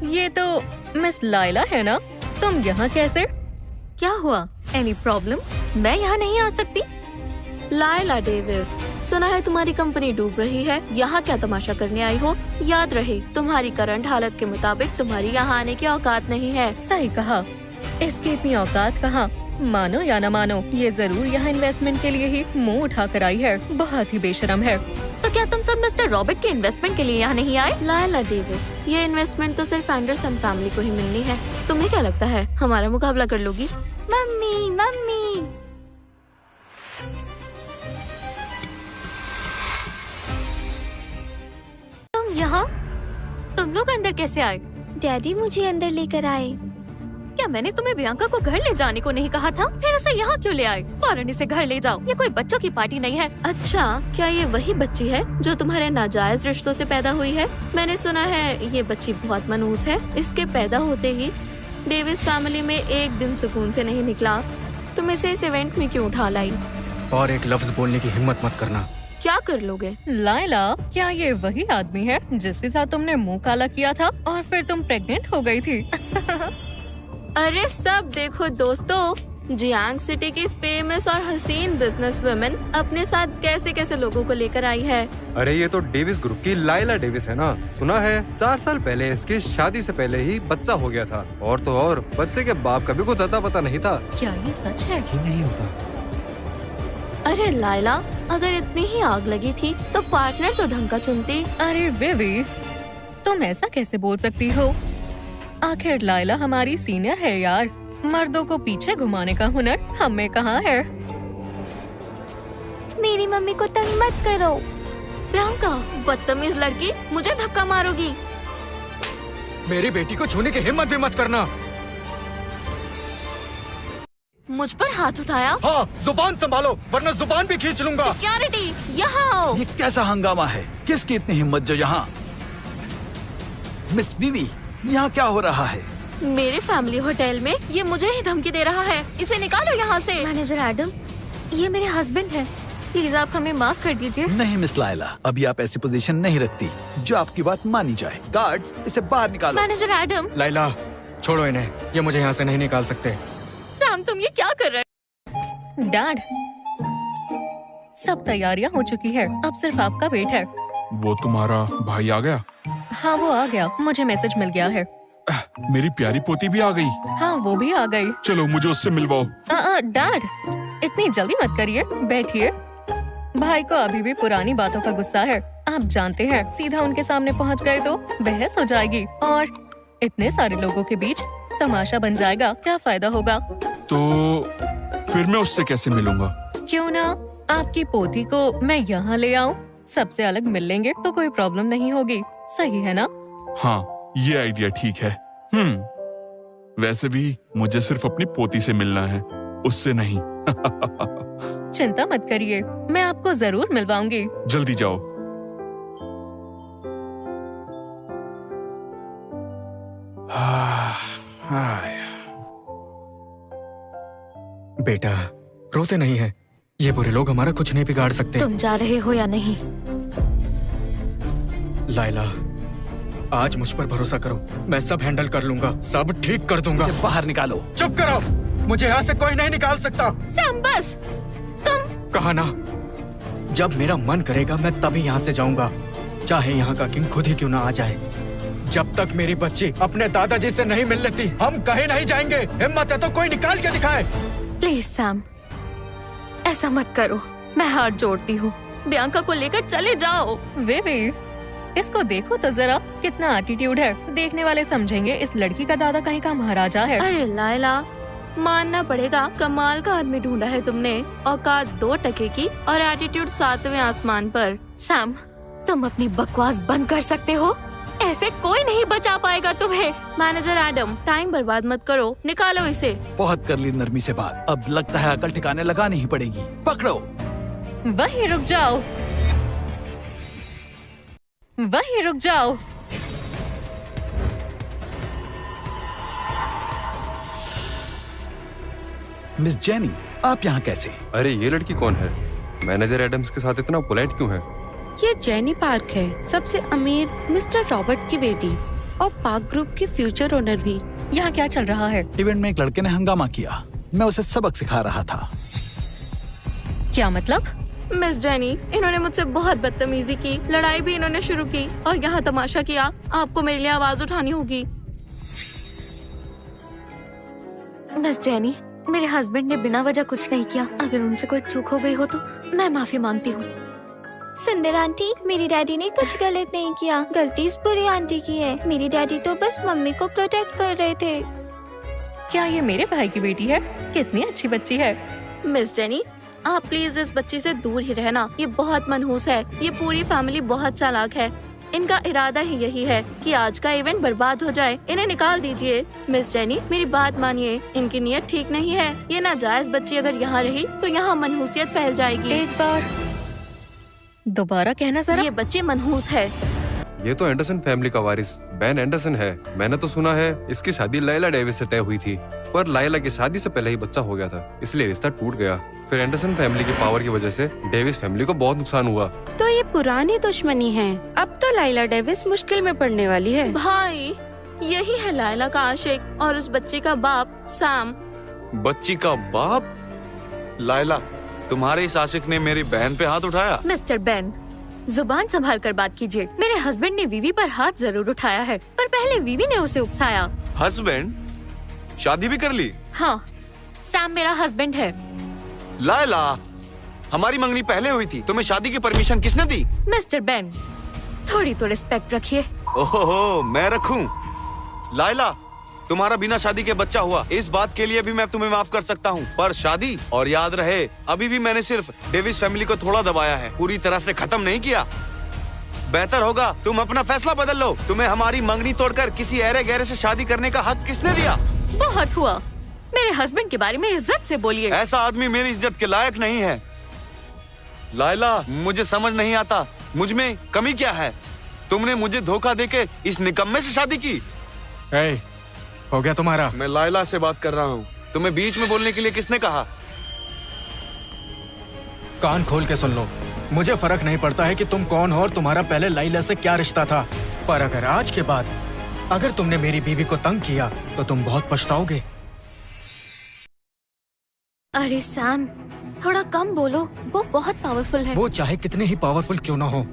ये तो मिस लाइला है ना? तुम यहाँ कैसे? क्या हुआ? Any problem? मैं यहाँ नहीं आ सकती? लाइला डेविस, सुना है तुम्हारी कंपनी डूब रही है। यहाँ क्या तमाशा करने आई हो? याद रहे तुम्हारी करंट हालत के मुताबिक तुम्हारी यहाँ आने की औकात नहीं है। सही कहा, इसकी इतनी औकात कहाँ। मानो या न मानो, ये जरूर यहाँ इन्वेस्टमेंट के लिए ही मुंह उठा कर आई है। बहुत ही बेशरम है। तो क्या तुम सब मिस्टर रॉबर्ट के इन्वेस्टमेंट के लिए यहाँ नहीं आए? लाइला डेविस, ये इन्वेस्टमेंट तो सिर्फ एंडरसन फैमिली को ही मिलनी है। तुम्हें क्या लगता है हमारा मुकाबला कर लोगी? Mummy, mummy. यहाँ तुम लोग अंदर कैसे आए? डैडी मुझे अंदर लेकर आए। क्या मैंने तुम्हें बियांका को घर ले जाने को नहीं कहा था? फिर उसे यहाँ क्यों ले आए? फौरन इसे घर ले जाओ, ये कोई बच्चों की पार्टी नहीं है। अच्छा, क्या ये वही बच्ची है जो तुम्हारे नाजायज रिश्तों से पैदा हुई है? मैंने सुना है ये बच्ची बहुत मनहूस है। इसके पैदा होते ही डेविस फैमिली में एक दिन सुकून से नहीं निकला। तुम इसे इस इवेंट में क्यों उठा लाई? और एक लफ्ज बोलने की हिम्मत मत करना। क्या कर लोगे? लाइला, क्या ये वही आदमी है जिसके साथ तुमने मुंह काला किया था और फिर तुम प्रेग्नेंट हो गई थी? अरे सब देखो दोस्तों, जियांग सिटी की फेमस और हसीन बिजनेस वुमेन अपने साथ कैसे कैसे लोगों को लेकर आई है। अरे ये तो डेविस ग्रुप की लाइला डेविस है ना। सुना है 4 साल पहले इसकी शादी से पहले ही बच्चा हो गया था। और तो और बच्चे के बाप का भी कुछ अता पता नहीं था। क्या ये सच है? ही नहीं होता। अरे लाइला, अगर इतनी ही आग लगी थी तो पार्टनर तो ढंग का चुनती। अरे बेबी, तुम ऐसा कैसे बोल सकती हो? आखिर लाइला हमारी सीनियर है यार। मर्दों को पीछे घुमाने का हुनर हम में कहाँ है? मेरी मम्मी को तंग मत करो। प्रियंका, बदतमीज लड़की, मुझे धक्का मारोगी। मेरी बेटी को छूने की हिम्मत भी मत करना। मुझ पर हाथ उठाया? हाँ, जुबान संभालो वरना जुबान भी खींच लूंगा। सिक्योरिटी, यहाँ आओ। ये कैसा हंगामा है? किसकी इतनी हिम्मत जो यहाँ? मिस बीवी, यहाँ क्या हो रहा है? मेरे फैमिली होटल में ये मुझे ही धमकी दे रहा है। इसे निकालो यहाँ से। मैनेजर एडम, ये मेरे हस्बैंड हैं। प्लीज आप हमें माफ कर दीजिए। नहीं मिस लाइला, अभी आप ऐसी पोजीशन नहीं रखती जो आपकी बात मानी जाए। गार्ड्स, इसे बाहर निकालो। Manager Adam. लाइला, छोड़ो इन्हें, ये मुझे यहाँ से नहीं निकाल सकते। सैम, तुम ये क्या कर रहे हो? डैड, सब तैयारियां हो चुकी है, अब सिर्फ आपका वेट है। वो तुम्हारा भाई आ गया? हाँ, वो आ गया, मुझे मैसेज मिल गया है। मेरी प्यारी पोती भी आ गई। हाँ, वो भी आ गई। चलो मुझे उससे मिलवाओ। डैड, इतनी जल्दी मत करिए, बैठिए। भाई को अभी भी पुरानी बातों का गुस्सा है। आप जानते हैं, सीधा उनके सामने पहुंच गए तो बहस हो जाएगी और इतने सारे लोगों के बीच तमाशा बन जाएगा। क्या फायदा होगा? तो फिर मैं उससे कैसे मिलूंगा? क्यों ना आपकी पोती को मैं यहाँ ले आऊँ, सबसे अलग मिल लेंगे तो कोई प्रॉब्लम नहीं होगी। सही है ना? हाँ, ये आइडिया ठीक है। वैसे भी मुझे सिर्फ अपनी पोती से मिलना है, उससे नहीं। चिंता मत करिए, मैं आपको जरूर मिलवाऊंगी। जल्दी जाओ। बेटा, रोते नहीं है। ये बुरे लोग हमारा कुछ नहीं बिगाड़ सकते। तुम जा रहे हो या नहीं? लाइला, आज मुझ पर भरोसा करो, मैं सब हैंडल कर लूंगा, सब ठीक कर दूंगा। इसे बाहर निकालो। चुप करो, मुझे यहाँ से कोई नहीं निकाल सकता। सैम, बस तुम। कहा ना, जब मेरा मन करेगा मैं तभी यहाँ से जाऊंगा, चाहे यहाँ का किंग खुद ही क्यों ना आ जाए। जब तक मेरी बच्ची अपने दादाजी से नहीं मिल लेती, हम कहीं नहीं जाएंगे। हिम्मत है तो कोई निकाल के दिखाए। प्लीज सैम, ऐसा मत करो, मैं हाथ जोड़ती हूँ। बियांका को लेकर चले जाओ। बेबी, इसको देखो तो जरा, कितना एटीट्यूड है। देखने वाले समझेंगे इस लड़की का दादा कहीं का महाराजा है। अरे लाइला, मानना पड़ेगा, कमाल का आदमी ढूंढा है तुमने। औकात 2 टके की और एटीट्यूड 7वें आसमान पर। सैम, तुम अपनी बकवास बंद कर सकते हो? ऐसे कोई नहीं बचा पाएगा तुम्हें। मैनेजर एडम, टाइम बर्बाद मत करो, निकालो इसे। बहुत कर ली नरमी से बात, अब लगता है अकल ठिकाने लगानी ही पड़ेगी। पकड़ो। वहीं रुक जाओ, वहीं रुक जाओ। मिस जेनी, आप यहाँ कैसे? अरे ये लड़की कौन है? मैनेजर एडम्स के साथ इतना पोलाइट क्यों है? ये जेनी पार्क है, सबसे अमीर मिस्टर रॉबर्ट की बेटी और पार्क ग्रुप की फ्यूचर ओनर भी। यहाँ क्या चल रहा है? इवेंट में एक लड़के ने हंगामा किया, मैं उसे सबक सिखा रहा था। क्या मतलब? मिस जेनी, इन्होंने मुझसे बहुत बदतमीजी की, लड़ाई भी इन्होंने शुरू की और यहाँ तमाशा किया। आपको मेरे लिए आवाज उठानी होगी। मिस जेनी, मेरे हस्बैंड ने बिना वजह कुछ नहीं किया। अगर उनसे कोई चूक हो गई हो तो मैं माफी मांगती हूँ। सुंदर आंटी, मेरी डैडी ने कुछ गलत नहीं किया, गलती इस बुरी आंटी की है। मेरी डैडी तो बस मम्मी को प्रोटेक्ट कर रहे थे। क्या ये मेरे भाई की बेटी है? कितनी अच्छी बच्ची है। मिस जेनी, आप प्लीज इस बच्ची से दूर ही रहना। ये बहुत मनहूस है। ये पूरी फैमिली बहुत चालाक है। इनका इरादा ही यही है कि आज का इवेंट बर्बाद हो जाए। इन्हें निकाल दीजिए। मिस जेनी, मेरी बात मानिए, इनकी नीयत ठीक नहीं है। ये नाजायज बच्ची अगर यहाँ रही तो यहाँ मनहूसियत फैल जाएगी। एक बार दोबारा कहना जरा। ये बच्ची मनहूस है। ये तो एंडरसन फैमिली का वारिस बेन एंडरसन है। मैंने तो सुना है इसकी शादी लाइला डेविस से तय हुई थी, पर लाइला की शादी से पहले ही बच्चा हो गया था, इसलिए रिश्ता टूट गया। फिर एंडरसन फैमिली की पावर की वजह से डेविस फैमिली को बहुत नुकसान हुआ। तो ये पुरानी दुश्मनी है। अब तो लाइला डेविस मुश्किल में पड़ने वाली है। भाई, यही है लाइला का आशिक और उस बच्ची का बाप सैम। बच्ची का बाप? लाइला, तुम्हारे इस आशिक ने मेरी बहन पे हाथ उठाया? मिस्टर बेन, जुबान संभाल कर बात कीजिए। मेरे हस्बैंड ने वीवी पर हाथ जरूर उठाया है, पर पहले वीवी ने उसे उकसाया। हस्बैंड? शादी भी कर ली? हाँ, सैम मेरा हस्बैंड है। लाइला, हमारी मंगनी पहले हुई थी, तुम्हें शादी की परमिशन किसने दी? मिस्टर बेन, थोड़ी तो रिस्पेक्ट रखिए। ओहो, मैं रखूं? लाइला, तुम्हारा बिना शादी के बच्चा हुआ, इस बात के लिए भी मैं तुम्हें माफ कर सकता हूँ, पर शादी, और याद रहे अभी भी मैंने सिर्फ डेविस फैमिली को थोड़ा दबाया है, पूरी तरह से खत्म नहीं किया। बेहतर होगा तुम अपना फैसला बदल लो। तुम्हें हमारी मंगनी तोड़कर किसी ऐरे गहरे से शादी करने का हक किसने दिया? बहुत हुआ। मेरे हस्बैंड के बारे में इज्जत से बोलिए। ऐसा आदमी मेरी इज्जत के लायक नहीं है। लाइला, मुझे समझ नहीं आता, मुझ में कमी क्या है? तुमने मुझे धोखा देके इस निकम्मे से शादी की। हो गया तुम्हारा? मैं लाइला से बात कर रहा हूँ। तुम्हें बीच में बोलने के लिए किसने कहा? कान खोल के सुन लो, मुझे फर्क नहीं पड़ता है कि तुम कौन हो और तुम्हारा पहले लाइला से क्या रिश्ता था, पर अगर आज के बाद अगर तुमने मेरी बीवी को तंग किया तो तुम बहुत पछताओगे। अरे सैम, थोड़ा कम बोलो, वो बहुत पावरफुल है। वो चाहे कितने ही पावरफुल क्यों ना हो,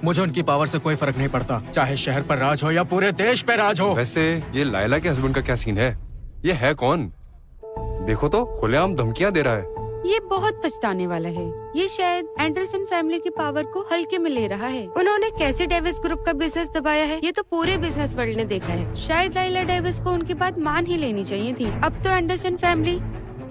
मुझे उनकी पावर से कोई फर्क नहीं पड़ता, चाहे शहर पर राज हो या पूरे देश पे राज हो। वैसे ये लाइला के हस्बैंड का क्या सीन है? ये है कौन? देखो तो, खुलेआम धमकियां दे रहा है। ये बहुत पछताने वाला है। ये शायद एंडरसन फैमिली की पावर को हल्के में ले रहा है। उन्होंने कैसे डेविस ग्रुप का बिजनेस दबाया है, ये तो पूरे बिजनेस वर्ल्ड ने देखा है। शायद लाइला डेविस को उनकी बात मान ही लेनी चाहिए थी। अब तो एंडरसन फैमिली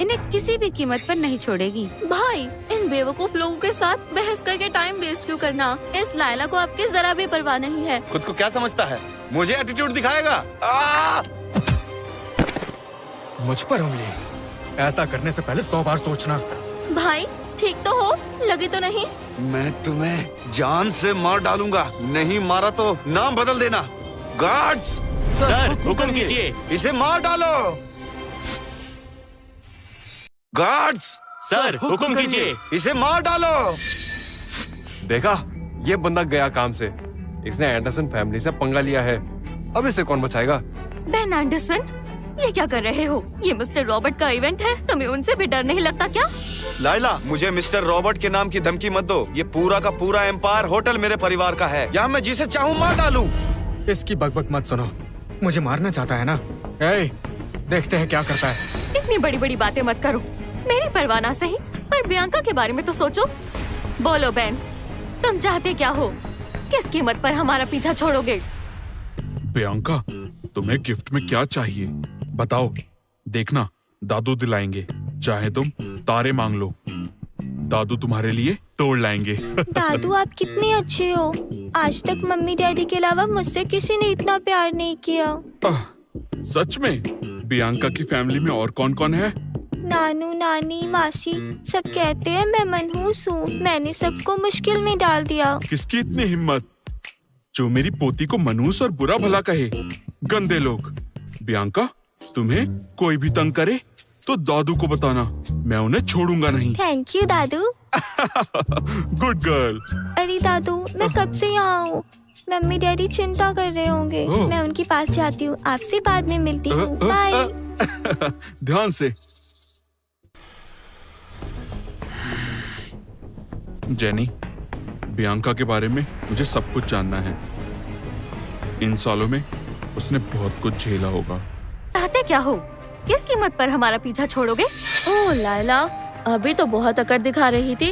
इन्हें किसी भी कीमत पर नहीं छोड़ेगी। भाई, इन बेवकूफ लोगों के साथ बहस करके टाइम वेस्ट क्यों करना? इस लाइला को आपकी जरा भी परवाह नहीं है। खुद को क्या समझता है? मुझे एटीट्यूड दिखाएगा? मुझ पर उंगली? ऐसा करने से पहले 100 बार सोचना। भाई, ठीक तो हो? लगी तो नहीं? मैं तुम्हें जान से मार डालूंगा, नहीं मारा तो नाम बदल देना। गार्ड्स, सर हुक्म कीजिए। इसे मार डालो। गार्ड्स, सर हुक्म कीजिए। इसे मार डालो। देखा, ये बंदा गया काम से। इसने एंडरसन फैमिली से पंगा लिया है, अब इसे कौन बचाएगा? बेन एंडरसन, ये क्या कर रहे हो? ये मिस्टर रॉबर्ट का इवेंट है, तुम्हें उनसे भी डर नहीं लगता क्या? लाइला, मुझे मिस्टर रॉबर्ट के नाम की धमकी मत दो। ये पूरा का पूरा एम्पायर होटल मेरे परिवार का है, यहाँ मैं जिसे चाहूँ मार डालूं। इसकी बकबक मत सुनो, मुझे मारना चाहता है ना? देखते हैं क्या करता है। इतनी बड़ी बड़ी बातें मत करो, मेरी परवाह ना सही, पर बियांका के बारे में तो सोचो। बोलो बेन, तुम चाहते क्या हो? किस कीमत पर हमारा पीछा छोड़ोगे? बियांका, तुम्हें गिफ्ट में क्या चाहिए बताओ, देखना दादू दिलाएंगे। चाहे तुम तारे मांग लो, दादू तुम्हारे लिए तोड़ लाएंगे। दादू, आप कितने अच्छे हो। आज तक मम्मी डैडी के अलावा मुझसे किसी ने इतना प्यार नहीं किया। सच में? बियांका की फैमिली में और कौन कौन है? नानू, नानी, मासी सब कहते हैं मैं मनहूस हूँ। मैंने सबको मुश्किल में डाल दिया। किसकी इतनी हिम्मत जो मेरी पोती को मनहूस और बुरा भला कहे? गंदे लोग। बियांका, तुम्हें कोई भी तंग करे तो दादू को बताना, मैं उन्हें छोड़ूंगा नहीं। Thank you Dadu. Good girl. अरे दादू, मैं कब से यहाँ हूँ? मम्मी डैडी चिंता कर रहे होंगे। मैं उनके पास जाती हूँ, आपसे बाद में मिलती हूँ। बाय। ध्यान से। जेनी, बियांका के बारे में मुझे सब कुछ जानना है। इन सालों में उसने बहुत कुछ झेला होगा। चाहते क्या हो? किस कीमत पर हमारा पीछा छोड़ोगे? ओह लाइला, अभी तो बहुत अकड़ दिखा रही थी,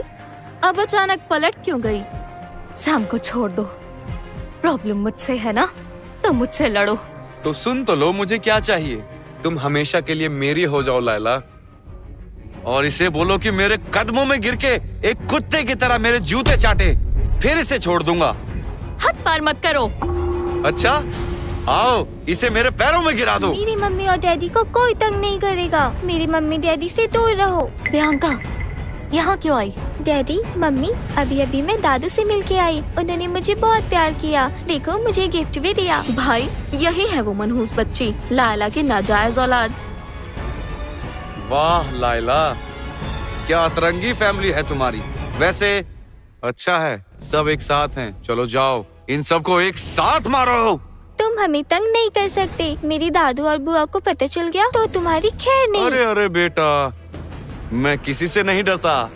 अब अचानक पलट क्यों गई? सैम को छोड़ दो, प्रॉब्लम मुझसे है ना, तो मुझसे लड़ो। तो सुन तो लो मुझे क्या चाहिए। तुम हमेशा के लिए मेरी हो जाओ लाइला, और इसे बोलो कि मेरे कदमों में गिर के एक कुत्ते की तरह मेरे जूते चाटे, फिर इसे छोड़ दूंगा। हद पार मत करो। अच्छा, आओ इसे मेरे पैरों में गिरा दो। मेरी मम्मी और डैडी को कोई तंग नहीं करेगा। मेरी मम्मी डैडी से दूर रहो। प्रियंका यहाँ क्यों आई? डैडी मम्मी, अभी अभी मैं दादू से मिलके आई। उन्होंने मुझे बहुत प्यार किया। देखो मुझे गिफ्ट भी दिया। भाई यही है वो मनहूस बच्ची, लायला की नाजायज औलाद। वाह लायला, क्या अतरंगी फैमिली है तुम्हारी। वैसे अच्छा है सब एक साथ हैं। चलो जाओ इन सबको एक साथ मारो। तुम हमें तंग नहीं कर सकते। मेरी दादू और बुआ को पता चल गया तो तुम्हारी खैर नहीं। अरे अरे बेटा, मैं किसी से नहीं डरता,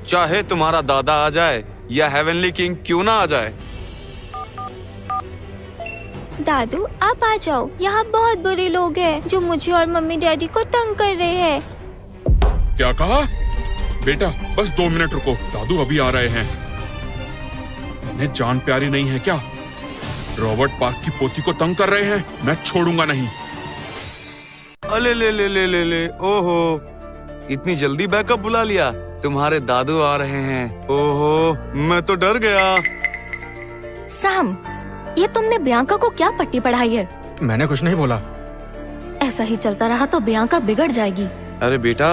चाहे तुम्हारा दादा आ जाए या हेवनली किंग क्यों ना आ जाए। दादू आप आ जाओ। यहाँ बहुत बुरे लोग हैं जो मुझे और मम्मी डैडी को तंग कर रहे हैं। क्या कहा? बेटा बस 2 मिनट रुको, दादू अभी आ रहे हैं। इन्हें जान प्यारी नहीं है क्या? रॉबर्ट पार्क की पोती को तंग कर रहे हैं, मैं छोड़ूंगा नहीं। अले ले ले ले ले ले, ओहो इतनी जल्दी बैकअप बुला लिया। तुम्हारे दादू आ रहे हैं। ओहो मैं तो डर गया। सैम, ये तुमने बियांका को क्या पट्टी पढ़ाई है? मैंने कुछ नहीं बोला। ऐसा ही चलता रहा तो बियांका बिगड़ जाएगी। अरे बेटा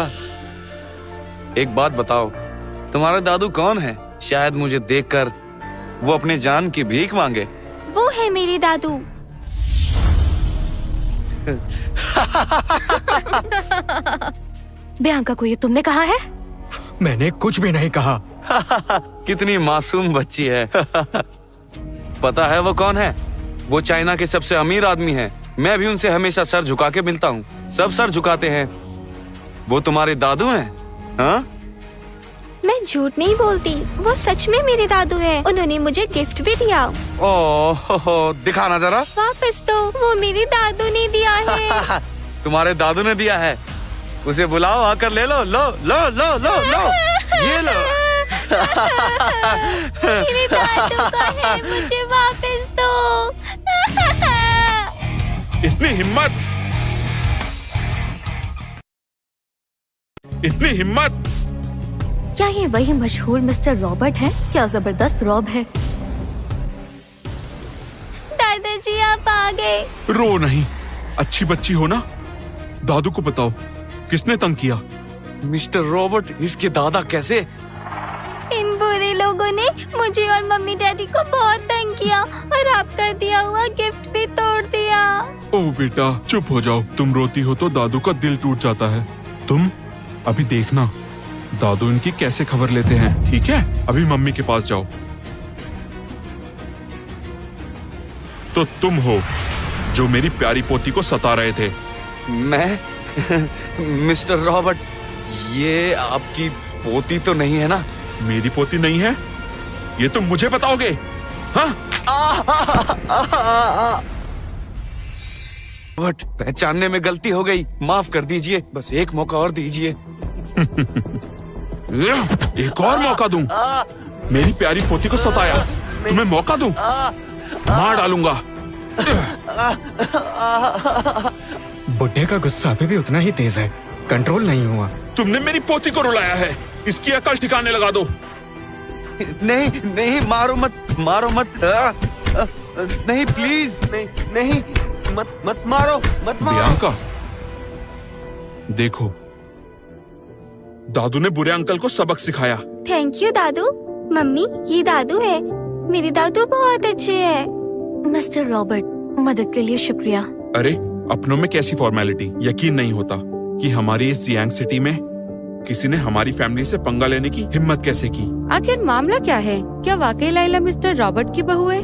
एक बात बताओ, तुम्हारे दादू कौन है? शायद मुझे देखकर वो अपने जान की भीख मांगे। वो है मेरे दादू। बियांका को ये तुमने कहा है? मैंने कुछ भी नहीं कहा। कितनी मासूम बच्ची है। पता है वो कौन है? वो चाइना के सबसे अमीर आदमी हैं। मैं भी उनसे हमेशा सर झुका के मिलता हूँ। सब सर झुकाते हैं। वो तुम्हारे दादू हैं? हाँ? मैं झूठ नहीं बोलती, वो सच में मेरे दादू हैं। उन्होंने मुझे गिफ्ट भी दिया। ओह दिखाना जरा। वापस तो वो मेरे दादू ने दिया है। तुम्हारे दादू ने दिया है? उसे बुलाओ, आकर ले लो। लो लो लो लो लो, ये लो। मेरे दादू का है, मुझे वापस दो। इतनी हिम्मत! क्या ये वही मशहूर मिस्टर रॉबर्ट है? क्या जबरदस्त रॉब है। दादाजी आप आ गए। रो नहीं, अच्छी बच्ची हो ना। दादू को बताओ किसने तंग किया। मिस्टर रॉबर्ट, इसके दादा कैसे? इन बुरे लोगों ने मुझे और मम्मी डैडी को बहुत तंग किया और आपका दिया हुआ गिफ्ट भी तोड़ दिया। ओह बेटा चुप हो जाओ, तुम रोती हो तो दादू का दिल टूट जाता है। तुम अभी देखना दादू इनकी कैसे खबर लेते हैं, ठीक है? अभी मम्मी के पास जाओ। तो तुम हो जो मेरी प्यारी पोती को सता रहे थे। मैं? मिस्टर रॉबर्ट, ये आपकी पोती तो नहीं है ना? मेरी पोती नहीं है? ये तुम मुझे बताओगे? हाँ? बट पहचानने में गलती हो गई, माफ कर दीजिए। बस एक मौका और दीजिए। एक और मौका दूं? मेरी प्यारी पोती को सताया, तुम्हें मौका दूं? मार डालूंगा। बुड्ढे का गुस्सा अभी भी उतना ही तेज है, कंट्रोल नहीं हुआ। तुमने मेरी पोती को रुलाया है, इसकी अकल ठिकाने लगा दो। नहीं नहीं, मारो मत, मारो मत। नहीं प्लीज, नहीं नहीं, मत मारो, मत मारो। बियांका देखो, दादू ने बुरे अंकल को सबक सिखाया। Thank you Dadu. मम्मी ये दादू है, मेरे दादू बहुत अच्छे हैं। मिस्टर रॉबर्ट, मदद के लिए शुक्रिया। अरे अपनों में कैसी फॉर्मेलिटी। यकीन नहीं होता कि हमारी इस जियांग सिटी में किसी ने हमारी फैमिली से पंगा लेने की हिम्मत कैसे की। आखिर मामला क्या है? क्या वाकई लाइला मिस्टर रॉबर्ट की बहू है?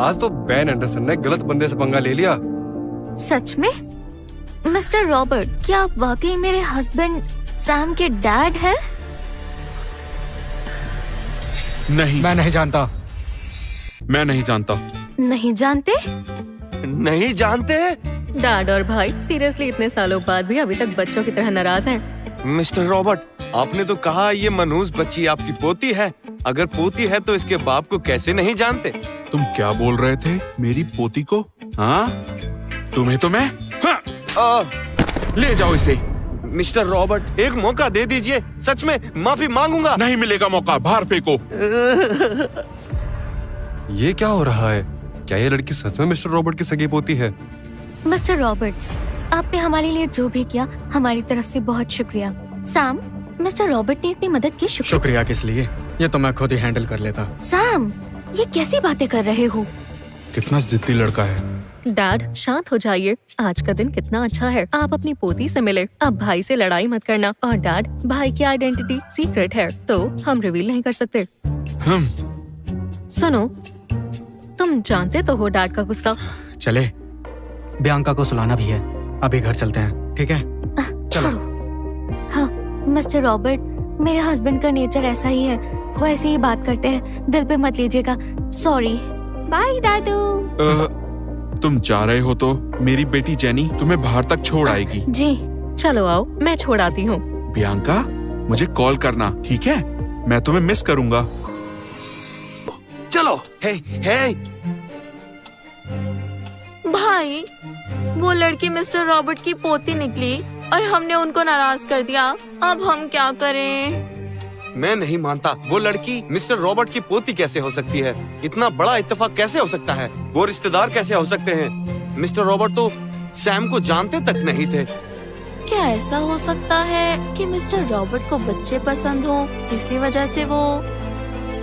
आज तो बैन एंडरसन ने गलत बंदे से पंगा ले लिया। सच में? मिस्टर रॉबर्ट, क्या आप वाकई मेरे हस्बैंड सैम के डैड हैं? नहीं, मैं नहीं जानता। मैं नहीं जानता। नहीं जानते? नहीं जानते? डैड और भाई सीरियसली इतने सालों बाद भी अभी तक बच्चों की तरह नाराज हैं। मिस्टर रॉबर्ट, आपने तो कहा ये मनहूस बच्ची आपकी पोती है। अगर पोती है तो इसके बाप को कैसे नहीं जानते? तुम क्या बोल रहे थे मेरी पोती को? हाँ? तुम्हें तो मैं ले जाओ इसे। मिस्टर रॉबर्ट, एक मौका दे दीजिए। सच में माफी मांगूंगा। नहीं मिलेगा मौका, बाहर फेंको। ये क्या हो रहा है? क्या ये लड़की सच में मिस्टर रॉबर्ट की सगी पोती है? मिस्टर रॉबर्ट, आपने हमारे लिए जो भी किया हमारी तरफ से बहुत शुक्रिया। सैम, मिस्टर रॉबर्ट ने इतनी मदद की, शुक्रिया किस लिए? ये तो मैं खुद ही हैंडल कर लेता। सैम, ये कैसी बातें कर रहे हो? कितना जिद्दी लड़का है। डैड शांत हो जाइए, आज का दिन कितना अच्छा है, आप अपनी पोती से मिले। अब भाई से लड़ाई मत करना। और डैड, भाई की आइडेंटिटी सीक्रेट है तो हम रिवील नहीं कर सकते। सुनो, तुम जानते तो हो डैड का गुस्सा। चले, बियांका को सुलाना भी है, अभी घर चलते हैं, ठीक है? छोड़ो। हाँ, मिस्टर रॉबर्ट, मेरे हस्बैंड का नेचर ऐसा ही है, वो ऐसे ही बात करते हैं, दिल पे मत लीजिएगा। सॉरी। बाय दादू। तुम जा रहे हो तो मेरी बेटी जेनी तुम्हें बाहर तक छोड़ आएगी। जी, चलो आओ, मैं छोड़ आती हूँ। बियांका, मुझे कॉल करना, ठीक है? मैं तुम्हें मिस करूंगा। चलो। हे भाई, वो लड़की मिस्टर रॉबर्ट की पोती निकली और हमने उनको नाराज कर दिया। अब हम क्या करें? मैं नहीं मानता, वो लड़की मिस्टर रॉबर्ट की पोती कैसे हो सकती है? इतना बड़ा इत्तेफाक कैसे हो सकता है? वो रिश्तेदार कैसे हो सकते हैं? मिस्टर रॉबर्ट तो सैम को जानते तक नहीं थे। क्या ऐसा हो सकता है कि मिस्टर रॉबर्ट को बच्चे पसंद हो, इसी वजह से वो?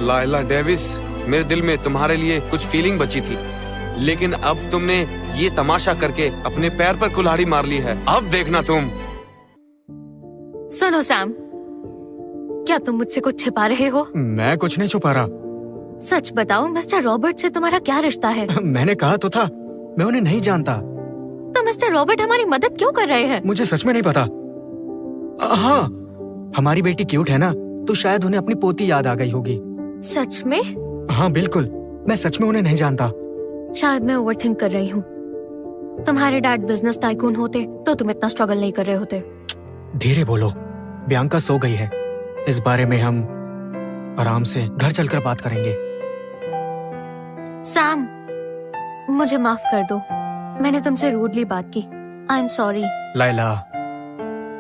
लायला डेविस, मेरे दिल में तुम्हारे लिए कुछ फीलिंग बची थी, लेकिन अब तुमने ये तमाशा करके अपने पैर पर कुल्हाड़ी मार ली है। अब देखना तुम। सुनो सैम, क्या तुम मुझसे कुछ छिपा रहे हो? मैं कुछ नहीं छुपा रहा। सच बताओ, मिस्टर रॉबर्ट से तुम्हारा क्या रिश्ता है? मैंने कहा तो था, मैं उन्हें नहीं जानता। तो मिस्टर रॉबर्ट हमारी मदद क्यों कर रहे हैं? मुझे सच में नहीं पता। हाँ, हमारी बेटी क्यूट है ना, तो शायद उन्हें अपनी पोती याद आ गई होगी। सच में? हाँ बिल्कुल, मैं सच में उन्हें नहीं जानता। शायद मैं ओवरथिंक कर रही हूँ। तुम्हारे डैड बिजनेस टाइकून होते तो तुम इतना स्ट्रगल नहीं कर रहे होते। धीरे बोलो, बियांका सो गई है, इस बारे में हम आराम से घर चलकर बात करेंगे। सैम, मुझे माफ कर दो, मैंने तुमसे रूडली बात की। I am sorry. लायला,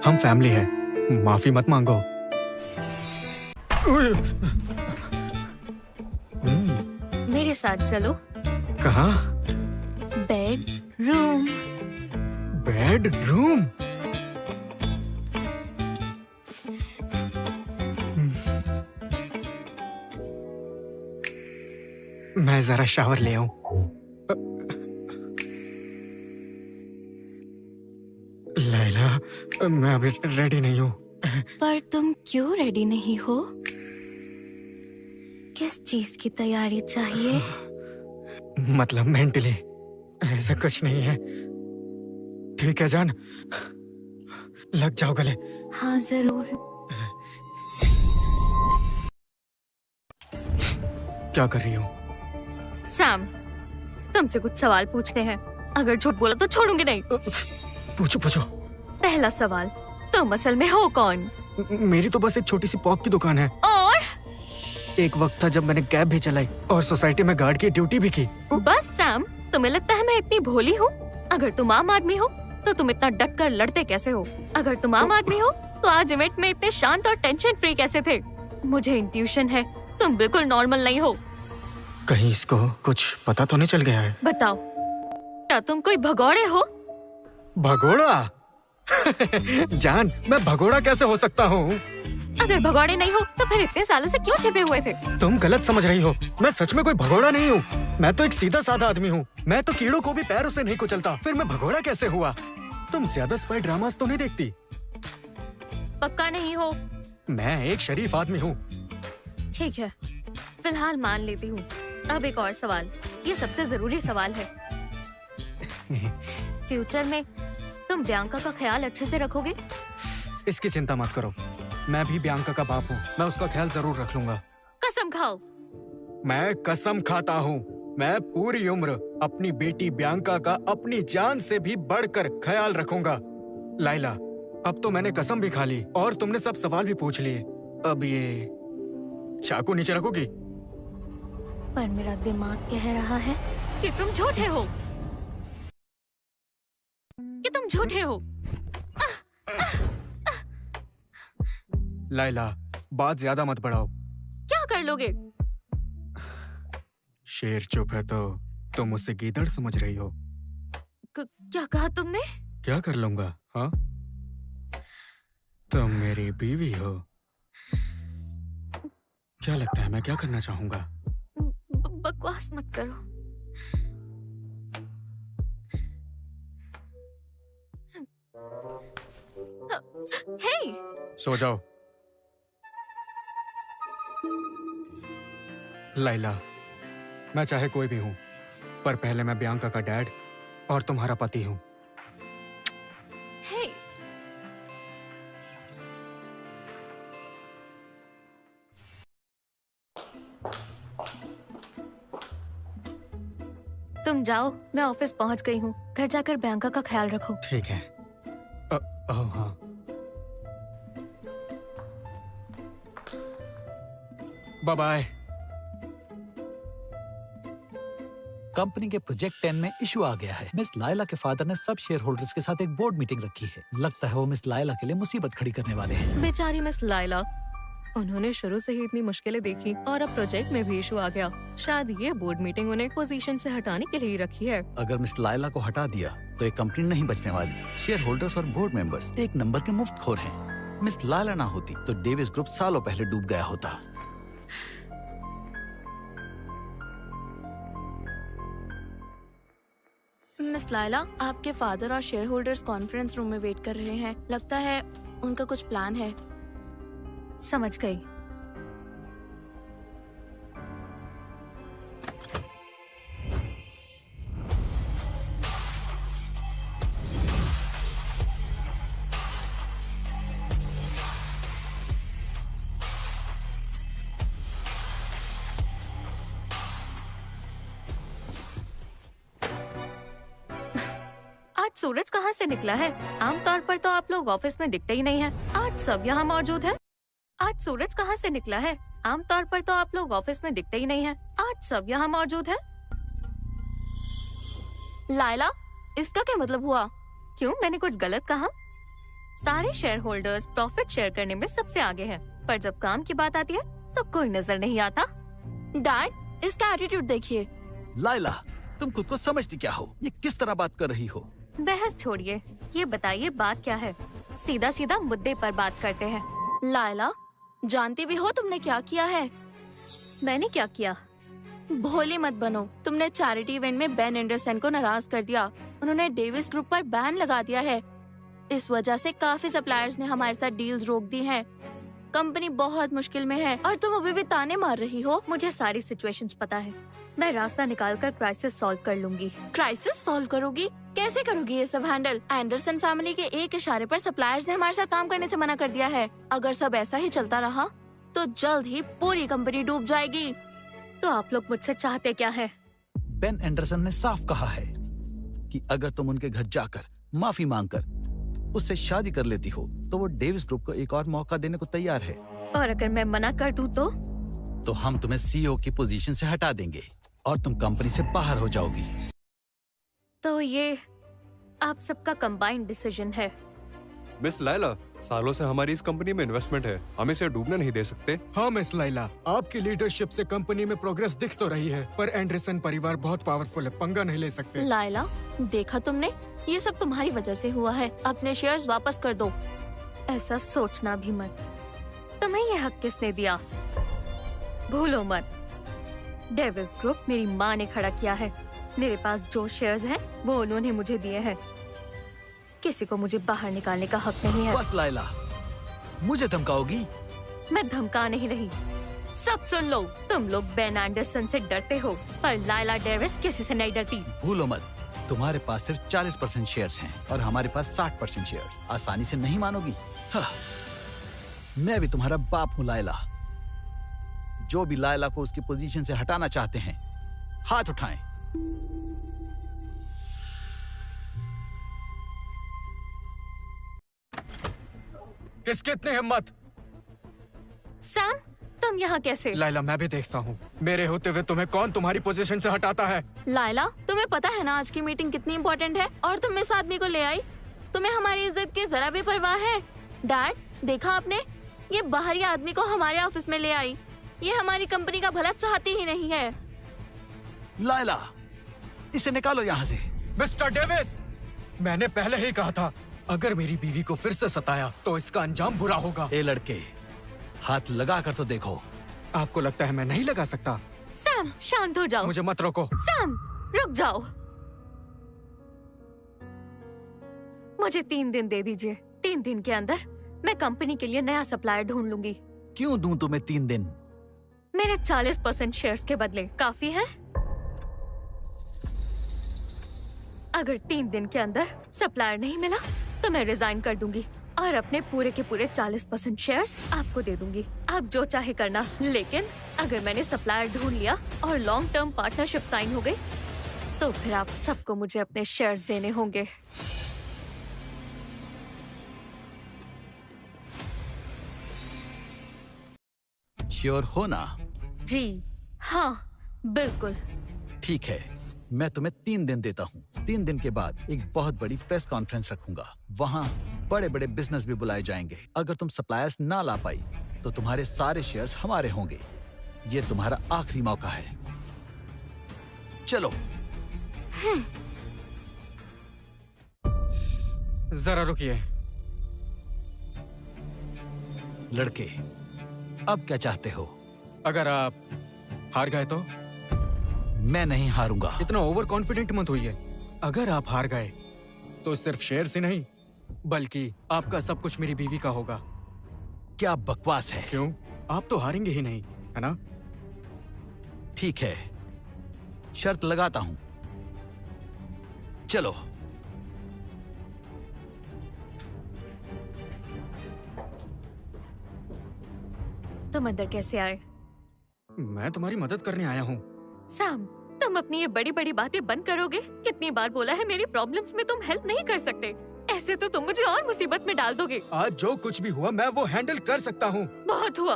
हम फैमिली है, माफी मत मांगो। मेरे साथ चलो। कहाँ? बेडरूम। बेडरूम? मैं जरा शावर ले आऊं। लैला, मैं अभी रेडी नहीं हूँ। पर तुम क्यों रेडी नहीं हो? किस चीज की तैयारी चाहिए? मतलब मेंटली ऐसा कुछ नहीं है। ठीक है जान, लग जाओ गले। हाँ जरूर। क्या कर रही हो? सैम, तुमसे कुछ सवाल पूछने हैं, अगर झूठ बोला तो छोड़ूंगी नहीं। पूछो पूछो। पहला सवाल, तुम असल में हो कौन? मेरी तो बस एक छोटी सी पॉक की दुकान है। और एक वक्त था जब मैंने कैब भी चलाई और सोसाइटी में गार्ड की ड्यूटी भी की। बस सैम, तुम्हें लगता है मैं इतनी भोली हूँ? अगर तुम आम आदमी हो तो तुम इतना डट कर लड़ते कैसे हो? अगर तुम आम आदमी हो तो आज इवेंट में इतने शांत और टेंशन फ्री कैसे थे? मुझे इंट्यूशन है, तुम बिल्कुल नॉर्मल नहीं हो। कहीं इसको कुछ पता तो नहीं चल गया है? बताओ, क्या तुम कोई भगोड़े हो? भगोड़ा? जान, मैं भगोड़ा कैसे हो सकता हूँ? अगर भगोड़े नहीं हो तो फिर इतने सालों से क्यों छिपे हुए थे? तुम गलत समझ रही हो, मैं सच में कोई भगोड़ा नहीं हूँ। मैं तो एक सीधा साधा आदमी हूँ। मैं तो कीड़ों को भी पैरों से नहीं कुचलता, फिर मैं भगोड़ा कैसे हुआ? तुम ज्यादा स्पाई ड्रामास तो नहीं देखती? पक्का नहीं हो? मैं एक शरीफ आदमी हूँ। ठीक है, फिलहाल मान लेती हूँ। अब एक और सवाल, ये सबसे जरूरी सवाल है। फ्यूचर में तुम बियांका का ख्याल अच्छे से रखोगे? इसकी चिंता मत करो, मैं भी बियांका का बाप हूँ, मैं उसका ख्याल जरूर रख लूंगा। कसम खाओ। मैं कसम खाता हूँ, मैं पूरी उम्र अपनी बेटी बियांका का अपनी जान से भी बढ़कर ख्याल रखूंगा। लाइला, अब तो मैंने कसम भी खा ली और तुमने सब सवाल भी पूछ लिए। अब ये चाकू नीचे रखोगी? पर मेरा दिमाग कह रहा है कि तुम झूठे हो, कि तुम झूठे हो। लाइला, बात ज्यादा मत बढ़ाओ। क्या कर लोगे? शेर चुप है तो तुम मुझसे गीदड़ समझ रही हो? क्या कहा तुमने? क्या कर लूंगा? हाँ, तुम मेरी बीवी हो। क्या लगता है मैं क्या करना चाहूंगा? बकवास मत करो। हे! सो जाओ। लाइला, मैं चाहे कोई भी हूं, पर पहले मैं बियांका का डैड और तुम्हारा पति हूं। हे! तुम जाओ, मैं ऑफिस पहुंच गई हूँ। घर जाकर बियांका का ख्याल रखो। ठीक है। हाँ। Bye bye. कंपनी के प्रोजेक्ट 10 में इशू आ गया है। मिस लाइला के फादर ने सब शेयर होल्डर्स के साथ एक बोर्ड मीटिंग रखी है। लगता है वो मिस लाइला के लिए मुसीबत खड़ी करने वाले हैं। बेचारी मिस लाइला, उन्होंने शुरू से ही इतनी मुश्किलें देखी और अब प्रोजेक्ट में भी इशू आ गया। शायद ये बोर्ड मीटिंग उन्हें पोजीशन से हटाने के लिए ही रखी है। अगर मिस लाइला को हटा दिया तो ये कंपनी नहीं बचने वाली। शेयर होल्डर्स और बोर्ड मेंबर्स एक नंबर के मुफ्तखोर हैं। मिस लाइला ना होती तो डेविस ग्रुप सालों पहले डूब गया होता। मिस लाइला, आपके फादर और शेयर होल्डर्स कॉन्फ्रेंस रूम में वेट कर रहे हैं। लगता है उनका कुछ प्लान है। समझ गई। आज सूरज कहाँ से निकला है? आमतौर पर तो आप लोग ऑफिस में दिखते ही नहीं हैं। आज सब यहाँ मौजूद हैं। आज सूरज कहाँ से निकला है? आमतौर पर तो आप लोग ऑफिस में दिखते ही नहीं हैं। आज सब यहाँ मौजूद हैं। लाइला, इसका क्या मतलब हुआ? क्यों, मैंने कुछ गलत कहा? सारे शेयर होल्डर्स प्रॉफिट शेयर करने में सबसे आगे हैं, पर जब काम की बात आती है तो कोई नजर नहीं आता। डैड, इसका एटीट्यूड देखिए। लाइला, तुम खुद को समझती क्या हो? ये किस तरह बात कर रही हो? बहस छोड़िए, ये बताइए बात क्या है? सीधा सीधा मुद्दे पर बात करते हैं। लाइला, जानती भी हो तुमने क्या किया है? मैंने क्या किया? भोली मत बनो। तुमने चैरिटी इवेंट में बेन एंडरसन को नाराज कर दिया। उन्होंने डेविस ग्रुप पर बैन लगा दिया है। इस वजह से काफी सप्लायर्स ने हमारे साथ डील्स रोक दी हैं। कंपनी बहुत मुश्किल में है और तुम अभी भी ताने मार रही हो। मुझे सारी सिचुएशंस पता है। मैं रास्ता निकालकर क्राइसिस सॉल्व कर लूंगी। क्राइसिस सॉल्व करोगी? कैसे करोगी ये सब हैंडल? एंडरसन फैमिली के एक इशारे पर सप्लायर्स ने हमारे साथ काम करने से मना कर दिया है। अगर सब ऐसा ही चलता रहा तो जल्द ही पूरी कंपनी डूब जाएगी। तो आप लोग मुझसे चाहते क्या है? बेन एंडरसन ने साफ कहा है कि अगर तुम उनके घर जाकर माफी मांगकर उससे शादी कर लेती हो तो वो डेविस ग्रुप को एक और मौका देने को तैयार है। और अगर मैं मना कर दूं तो हम तुम्हें सीईओ की पोजीशन से हटा देंगे और तुम कंपनी से बाहर हो जाओगी। तो ये आप सबका कंबाइंड डिसीजन है। मिस लाइला, सालों से हमारी इस कंपनी में इन्वेस्टमेंट है, हम इसे डूबने नहीं दे सकते। हाँ मिस लाइला, आपकी लीडरशिप से कंपनी में प्रोग्रेस दिख तो रही है, पर एंडरसन परिवार बहुत पावरफुल है, पंगा नहीं ले सकते। लाइला, देखा तुमने, ये सब तुम्हारी वजह से हुआ है। अपने शेयर्स वापस कर दो। ऐसा सोचना भी मत। तुम्हें ये हक किसने दिया? भूलो मत, डेविस ग्रुप मेरी माँ ने खड़ा किया है। मेरे पास जो शेयर्स हैं, वो उन्होंने मुझे दिए हैं। किसी को मुझे बाहर निकालने का हक नहीं है। बस लाइला, मुझे धमकाओगी? मैं धमका नहीं रही। सब सुन लो, तुम लोग बेन एंडरसन से डरते हो, पर लाइला डेविस किसी से नहीं डरती। भूलो मत, तुम्हारे पास सिर्फ 40% शेयर्स हैं और हमारे पास 60% शेयर्स। आसानी से नहीं मानोगी? हाँ। मैं भी तुम्हारा बाप हूँ लाइला। जो भी लाइला को उसकी पोजीशन से हटाना चाहते हैं, हाथ उठाएं। किसकी इतनी हिम्मत? सैम, तुम यहाँ कैसे? लाइला, मैं भी देखता हूँ। मेरे होते हुए तुम्हें कौन तुम्हारी पोजीशन से हटाता है? लाइला, तुम्हें पता है ना आज की मीटिंग कितनी इम्पोर्टेंट है, और तुम इस आदमी को ले आई। तुम्हें हमारी इज्जत की जरा भी परवाह है? डैड, देखा आपने, ये बाहरी आदमी को हमारे ऑफिस में ले आई। ये हमारी कंपनी का भला चाहती ही नहीं है। लायला, इसे निकालो यहाँ से। मिस्टर डेविस, मैंने पहले ही कहा था, अगर मेरी बीवी को फिर से सताया तो इसका अंजाम बुरा होगा। ए लड़के, हाथ लगा कर तो देखो। आपको लगता है मैं नहीं लगा सकता? सैम, शांत हो जाओ। मुझे मत रोको। सैम, रुक जाओ। मुझे 3 दिन दे दीजिए। 3 दिन के अंदर मैं कंपनी के लिए नया सप्लायर ढूंढ लूंगी। क्यों दूं तुम्हें 3 दिन? मेरे 40% शेयर्स के बदले काफी है? अगर 3 दिन के अंदर सप्लायर नहीं मिला तो मैं रिजाइन कर दूंगी और अपने पूरे के पूरे 40% शेयर्स आपको दे दूंगी। आप जो चाहे करना, लेकिन अगर मैंने सप्लायर ढूंढ लिया और लॉन्ग टर्म पार्टनरशिप साइन हो गई तो फिर आप सबको मुझे अपने शेयर्स देने होंगे। श्योर हो ना? जी हाँ, बिल्कुल। ठीक है, मैं तुम्हें 3 दिन देता हूँ। 3 दिन के बाद एक बहुत बड़ी प्रेस कॉन्फ्रेंस रखूंगा। वहाँ बड़े बड़े बिजनेस भी बुलाए जाएंगे। अगर तुम सप्लायर्स ना ला पाई तो तुम्हारे सारे शेयर्स हमारे होंगे। ये तुम्हारा आखिरी मौका है। चलो। जरा रुकिए। लड़के, अब क्या चाहते हो? अगर आप हार गए तो? मैं नहीं हारूंगा। इतना ओवर कॉन्फिडेंट मत होइए। अगर आप हार गए तो सिर्फ शेयर से नहीं, बल्कि आपका सब कुछ मेरी बीवी का होगा। क्या बकवास है? क्यों? आप तो हारेंगे ही नहीं, है ना? ठीक है, शर्त लगाता हूं। चलो। तुम अंदर कैसे आए? मैं तुम्हारी मदद करने आया हूँ। सैम, तुम अपनी ये बड़ी बड़ी बातें बंद करोगे? कितनी बार बोला है मेरी प्रॉब्लम्स में तुम हेल्प नहीं कर सकते। ऐसे तो तुम मुझे और मुसीबत में डाल दोगे। आज जो कुछ भी हुआ मैं वो हैंडल कर सकता हूँ। बहुत हुआ,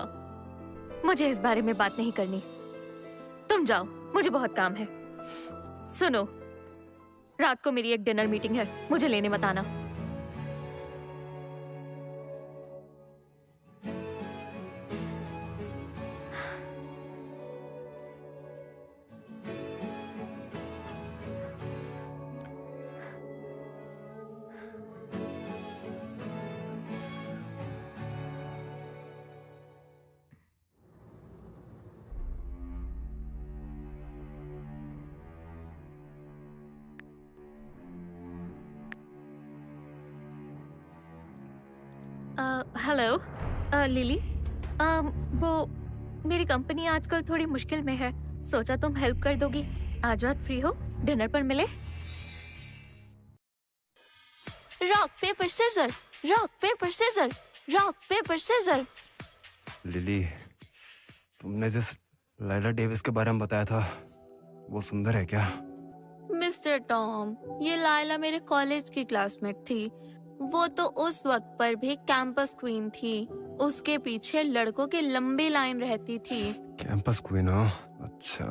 मुझे इस बारे में बात नहीं करनी। तुम जाओ, मुझे बहुत काम है। सुनो, रात को मेरी एक डिनर मीटिंग है, मुझे लेने मत आना। हेलो लिली, वो मेरी कंपनी आजकल थोड़ी मुश्किल में है, सोचा तुम हेल्प कर दोगी। आज रात फ्री हो? डिनर पर मिले? Rock paper scissor, rock paper scissor, rock paper scissor. Lily, तुमने जिस लाइला डेविस के बारे में बताया था वो सुंदर है क्या? मिस्टर टॉम, ये लायला मेरे कॉलेज की क्लासमेट थी। वो तो उस वक्त पर भी कैंपस क्वीन थी। उसके पीछे लड़कों की लंबी लाइन रहती थी। कैंपस क्वीन हो? अच्छा,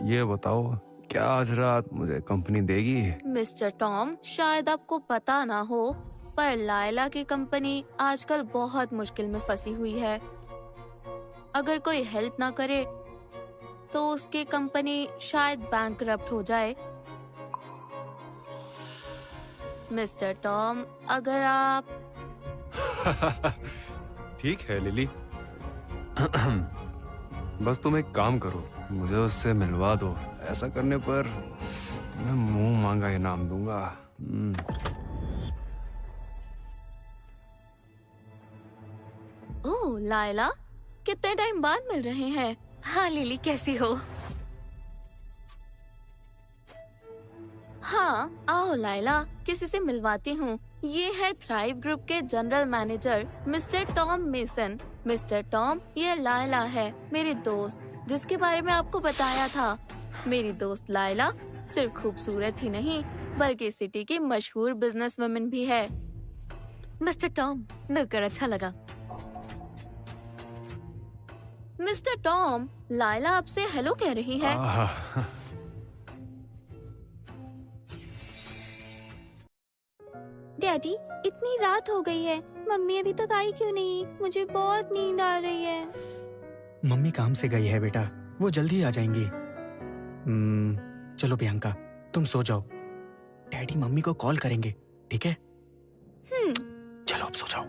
ये बताओ क्या आज रात मुझे कंपनी देगी? मिस्टर टॉम, शायद आपको पता ना हो, पर लायला की कंपनी आजकल बहुत मुश्किल में फंसी हुई है। अगर कोई हेल्प ना करे तो उसकी कंपनी शायद बैंकरप्ट हो जाए। मिस्टर टॉम, अगर आप ठीक है लिली, बस तुम एक काम करो, मुझे उससे मिलवा दो। ऐसा करने पर तुम्हें मुंह मांगा इनाम दूंगा। ओह लायला, कितने टाइम बाद मिल रहे हैं। हाँ लिली, कैसी हो? हाँ, आओ लायला, किसी से मिलवाती हूँ। ये है थ्राइव ग्रुप के general manager mister Tom mason. Mister Tom, ये लायला है, मेरी दोस्त, जिसके बारे में आपको बताया था। मेरी दोस्त लायला सिर्फ खूबसूरत ही नहीं, बल्कि सिटी की मशहूर बिजनेस वुमेन भी है। मिस्टर टॉम, मिलकर अच्छा लगा। मिस्टर टॉम, लायला आपसे हेलो कह रही है। डैडी, इतनी रात हो गई है, मम्मी अभी तक आई क्यों नहीं? मुझे बहुत नींद आ रही है। मम्मी काम से गई है बेटा, वो जल्दी आ जाएंगी। चलो प्रियंका, तुम सो जाओ। डैडी मम्मी को कॉल करेंगे, ठीक है? चलो अब सो जाओ।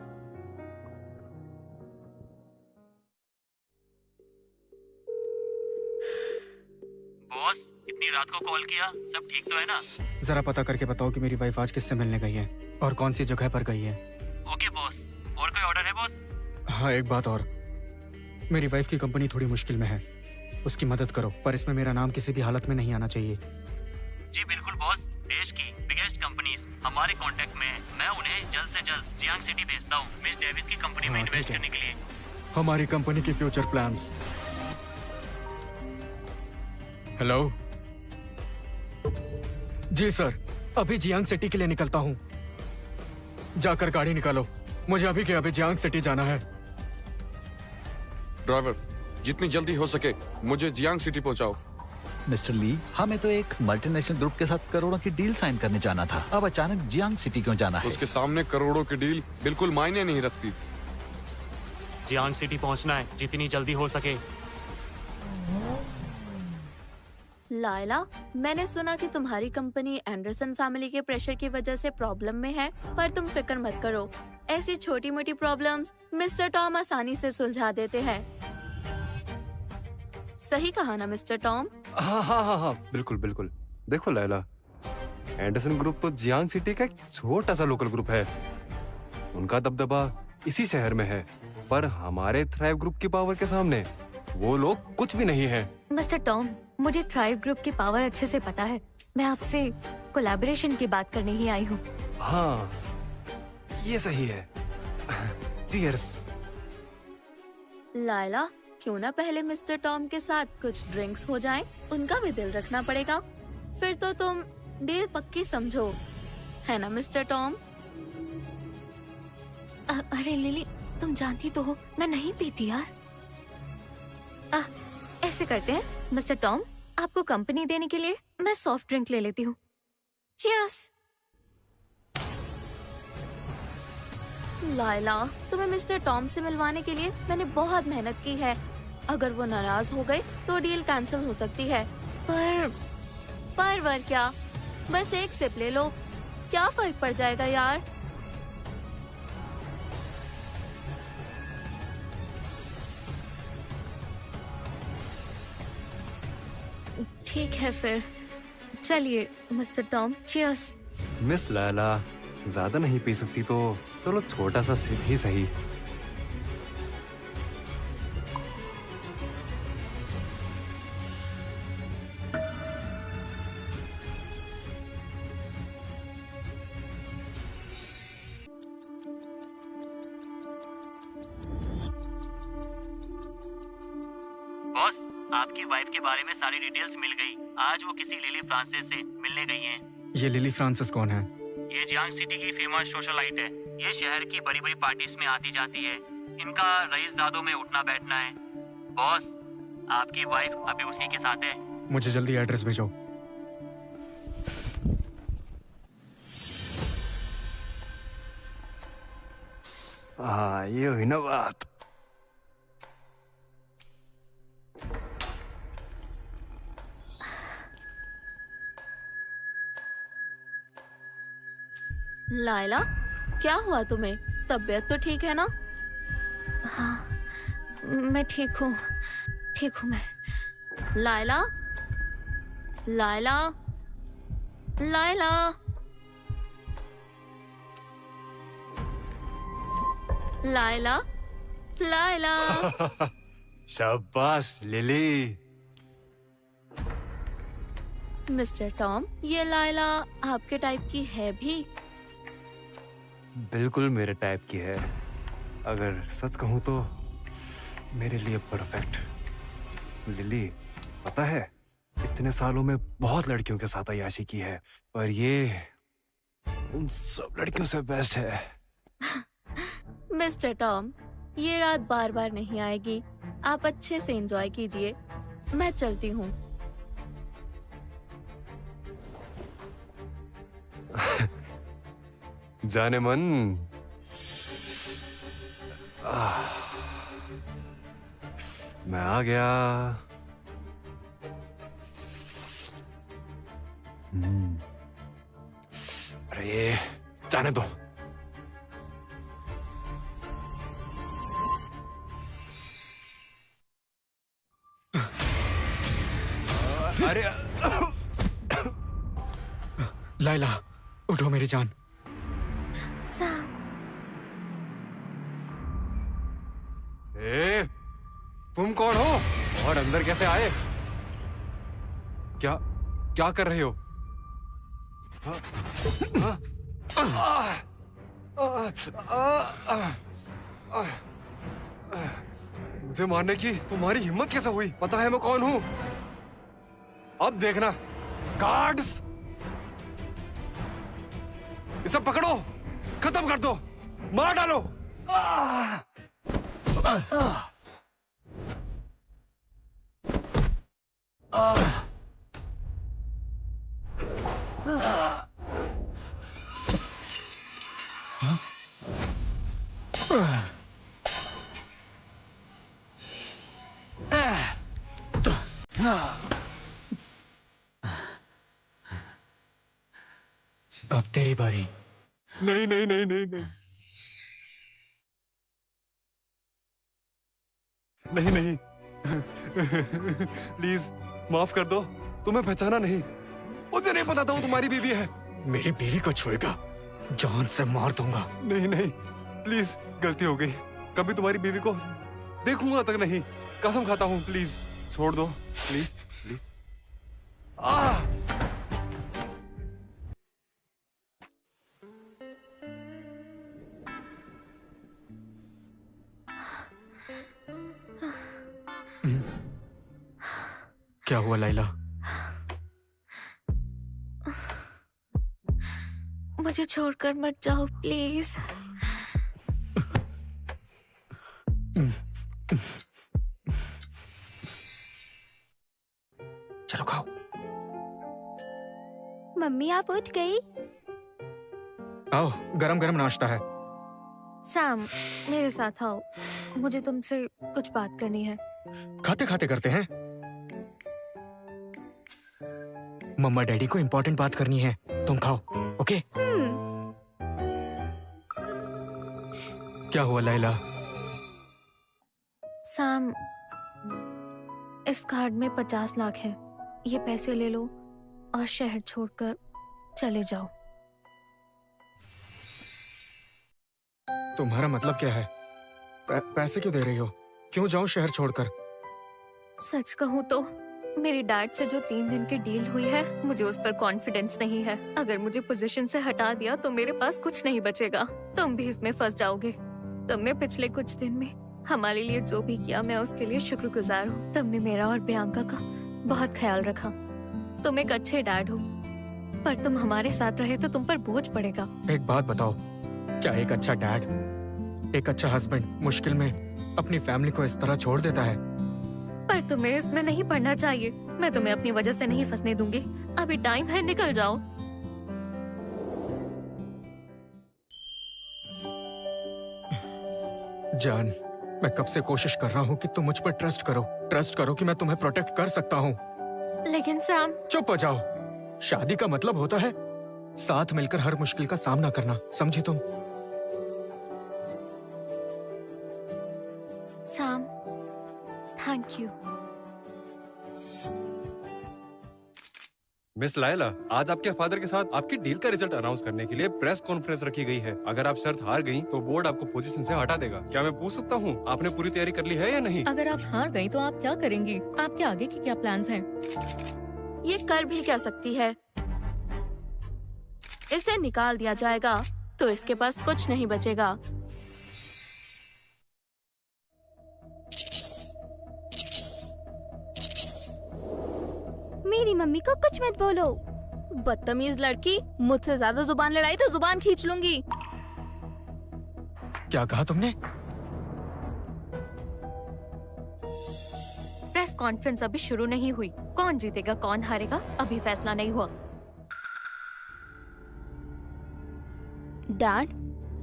बॉस, इतनी रात को कॉल किया, सब ठीक तो है ना? जरा पता करके बताओ कि मेरी वाइफ आज किससे मिलने गई है और कौन सी जगह पर गई है। Okay boss. और कोई ऑर्डर है बॉस? हाँ, एक बात और, मेरी वाइफ की कंपनी थोड़ी मुश्किल में है, उसकी मदद करो, पर इसमें मेरा नाम किसी भी हालत में नहीं आना चाहिए। जी बिल्कुल बॉस, देश की बिगेस्ट कंपनीज हमारे कांटेक्ट में है। मैं उन्हें जल्द से जल्द जियांग सिटी भेजता हूँ मिस डेविस की कंपनी में इन्वेस्ट करने के लिए। हमारी कंपनी की फ्यूचर प्लान्स। हेलो जी सर, अभी जियांग सिटी के लिए निकलता हूँ। जाकर गाड़ी निकालो, मुझे अभी के अभी जियांग सिटी जाना है। ड्राइवर, जितनी जल्दी हो सके मुझे जियांग सिटी पहुंचाओ। मिस्टर ली, हमें तो एक मल्टीनेशनल ग्रुप के साथ करोड़ों की डील साइन करने जाना था। अब अचानक जियांग सिटी क्यों जाना है? उसके सामने करोड़ों की डील बिल्कुल मायने नहीं रखती। जियांग सिटी पहुंचना है, जितनी जल्दी हो सके। लायला, मैंने सुना कि तुम्हारी कंपनी एंडरसन फैमिली के प्रेशर की वजह से प्रॉब्लम में है, पर तुम फिक्र मत करो, ऐसी छोटी मोटी प्रॉब्लम्स मिस्टर टॉम आसानी से सुलझा देते हैं। सही कहा ना मिस्टर टॉम? हाँ हाँ हाँ हाँ, बिल्कुल बिल्कुल। देखो लैला, एंडरसन ग्रुप तो जियांग सिटी का एक छोटा सा लोकल ग्रुप है, उनका दबदबा इसी शहर में है, पर हमारे थ्राइव ग्रुप की पावर के सामने वो लोग कुछ भी नहीं है। मिस्टर टॉम, मुझे थ्राइव ग्रुप की पावर अच्छे से पता है। मैं आपसे कोलैबोरेशन की बात करने ही आई हूँ। हाँ, ये सही है। चीयर्स। लायला, क्यों ना पहले मिस्टर टॉम के साथ कुछ ड्रिंक्स हो जाएं? उनका भी दिल रखना पड़ेगा, फिर तो तुम डील पक्की समझो, है ना मिस्टर टॉम? अरे लिली, तुम जानती तो हो मैं नहीं पीती यार। ऐसे करते हैं मिस्टर टॉम, आपको कंपनी देने के लिए मैं सॉफ्ट ड्रिंक ले लेती हूँ। चीयर्स। लायला, तुम्हें मिस्टर टॉम से मिलवाने के लिए मैंने बहुत मेहनत की है। अगर वो नाराज हो गए तो डील कैंसिल हो सकती है। पर क्या, बस एक सिप ले लो, क्या फर्क पड़ जाएगा यार। ठीक है फिर, चलिए mister Tom, cheers. Miss Laila, ज्यादा नहीं पी सकती तो चलो छोटा सा सिप ही सही। बॉस, आपकी वाइफ के बारे में सारी डिटेल्स मिल गई। आज वो किसी लिली फ्रांसिस से मिलने गई हैं। ये लिली फ्रांसिस कौन है? ये जियांग सिटी की फेमस सोशलाइट है। ये शहर की बड़ी बड़ी पार्टीज में आती जाती है। इनका रईसजादों में उठना बैठना है। बॉस, आपकी वाइफ अभी उसी के साथ है। मुझे जल्दी एड्रेस भेजो। हाँ, ये हुई ना बात। लायला, क्या हुआ तुम्हें? तबीयत तो ठीक है ना? हाँ, मैं ठीक हूँ मैं। लायला, लायला, लायला, लायला, लायला। शाबाश लिली। मिस्टर टॉम, ये लायला आपके टाइप की है भी? बिल्कुल मेरे टाइप की है, अगर सच कहूं तो मेरे लिए परफेक्ट। लिली, पता है इतने सालों में बहुत लड़कियों के साथ अय्याशी की है, पर ये उन सब लड़कियों से बेस्ट है। मिस्टर टॉम, ये रात बार बार नहीं आएगी, आप अच्छे से एंजॉय कीजिए। मैं चलती हूँ। जाने मन। मैं आ गया। अरे जाने दो। अरे लाइला, उठो मेरी जान। सैम, तुम कौन हो और अंदर कैसे आए? क्या क्या कर रहे हो? मुझे मारने की तुम्हारी हिम्मत कैसे हुई? पता है मैं कौन हूं? अब देखना। गार्ड्स, इसे पकड़ो, खत्म कर दो, मार डालो। अब तेरी बारी। नहीं नहीं नहीं नहीं नहीं नहीं नहीं प्लीज माफ कर दो, तुम्हें पहचाना नहीं। मुझे नहीं पता था वो तुम्हारी बीवी है। मेरी बीवी को छुएगा, जान से मार दूंगा। नहीं नहीं प्लीज, गलती हो गई। कभी तुम्हारी बीवी को देखूंगा तक नहीं, कसम खाता हूँ। प्लीज छोड़ दो, प्लीज प्लीज। क्या हुआ लाइला? मुझे छोड़कर मत जाओ प्लीज। चलो खाओ। मम्मी आप उठ गई? आओ, गरम गरम नाश्ता है। सैम, मेरे साथ आओ, मुझे तुमसे कुछ बात करनी है। खाते खाते करते हैं। मम्मा डैडी को इम्पोर्टेंट बात करनी है, तुम खाओ। ओके? क्या हुआ लाइला? सैम, इस कार्ड में 50 लाख है, ये पैसे ले लो और शहर छोड़कर चले जाओ। तुम्हारा मतलब क्या है? पैसे क्यों दे रही हो? क्यों जाऊं शहर छोड़कर? सच कहूँ तो मेरी डैड से जो 3 दिन की डील हुई है, मुझे उस पर कॉन्फिडेंस नहीं है। अगर मुझे पोजीशन से हटा दिया तो मेरे पास कुछ नहीं बचेगा। तुम भी इसमें फंस जाओगे। तुमने पिछले कुछ दिन में हमारे लिए जो भी किया, मैं उसके लिए शुक्रगुजार हूँ। तुमने मेरा और बियांका का बहुत ख्याल रखा। तुम एक अच्छे डैड हो, पर तुम हमारे साथ रहे तो तुम पर बोझ पड़ेगा। एक बात बताओ, क्या एक अच्छा डैड, एक अच्छा हस्बैंड मुश्किल में अपनी फैमिली को इस तरह छोड़ देता है? पर तुम्हें इसमें नहीं पड़ना चाहिए। मैं तुम्हें अपनी वजह से नहीं फंसने दूंगी। अभी टाइम है, निकल जाओ। जान, मैं कब से कोशिश कर रहा हूँ कि तुम मुझ पर ट्रस्ट करो। ट्रस्ट करो कि मैं तुम्हें प्रोटेक्ट कर सकता हूँ। लेकिन सैम। चुप हो जाओ। शादी का मतलब होता है साथ मिलकर हर मुश्किल का सामना करना, समझी तुम? Sam, thank you. मिस लायला, आज आपके फादर के साथ आपकी डील का रिजल्ट अनाउंस करने के लिए प्रेस कॉन्फ्रेंस रखी गई है। अगर आप शर्त हार गई तो बोर्ड आपको पोजीशन से हटा देगा। क्या मैं पूछ सकता हूँ, आपने पूरी तैयारी कर ली है या नहीं? अगर आप हार गई तो आप क्या करेंगी? आपके आगे के क्या प्लान्स हैं? ये कर भी क्या सकती है? इसे निकाल दिया जाएगा तो इसके पास कुछ नहीं बचेगा। मेरी मम्मी को कुछ मत बोलो। बदतमीज लड़की, मुझसे ज्यादा जुबान लड़ाई तो जुबान खींच लूंगी। क्या कहा तुमने? प्रेस कॉन्फ्रेंस अभी शुरू नहीं हुई। कौन जीतेगा कौन हारेगा अभी फैसला नहीं हुआ। डैड,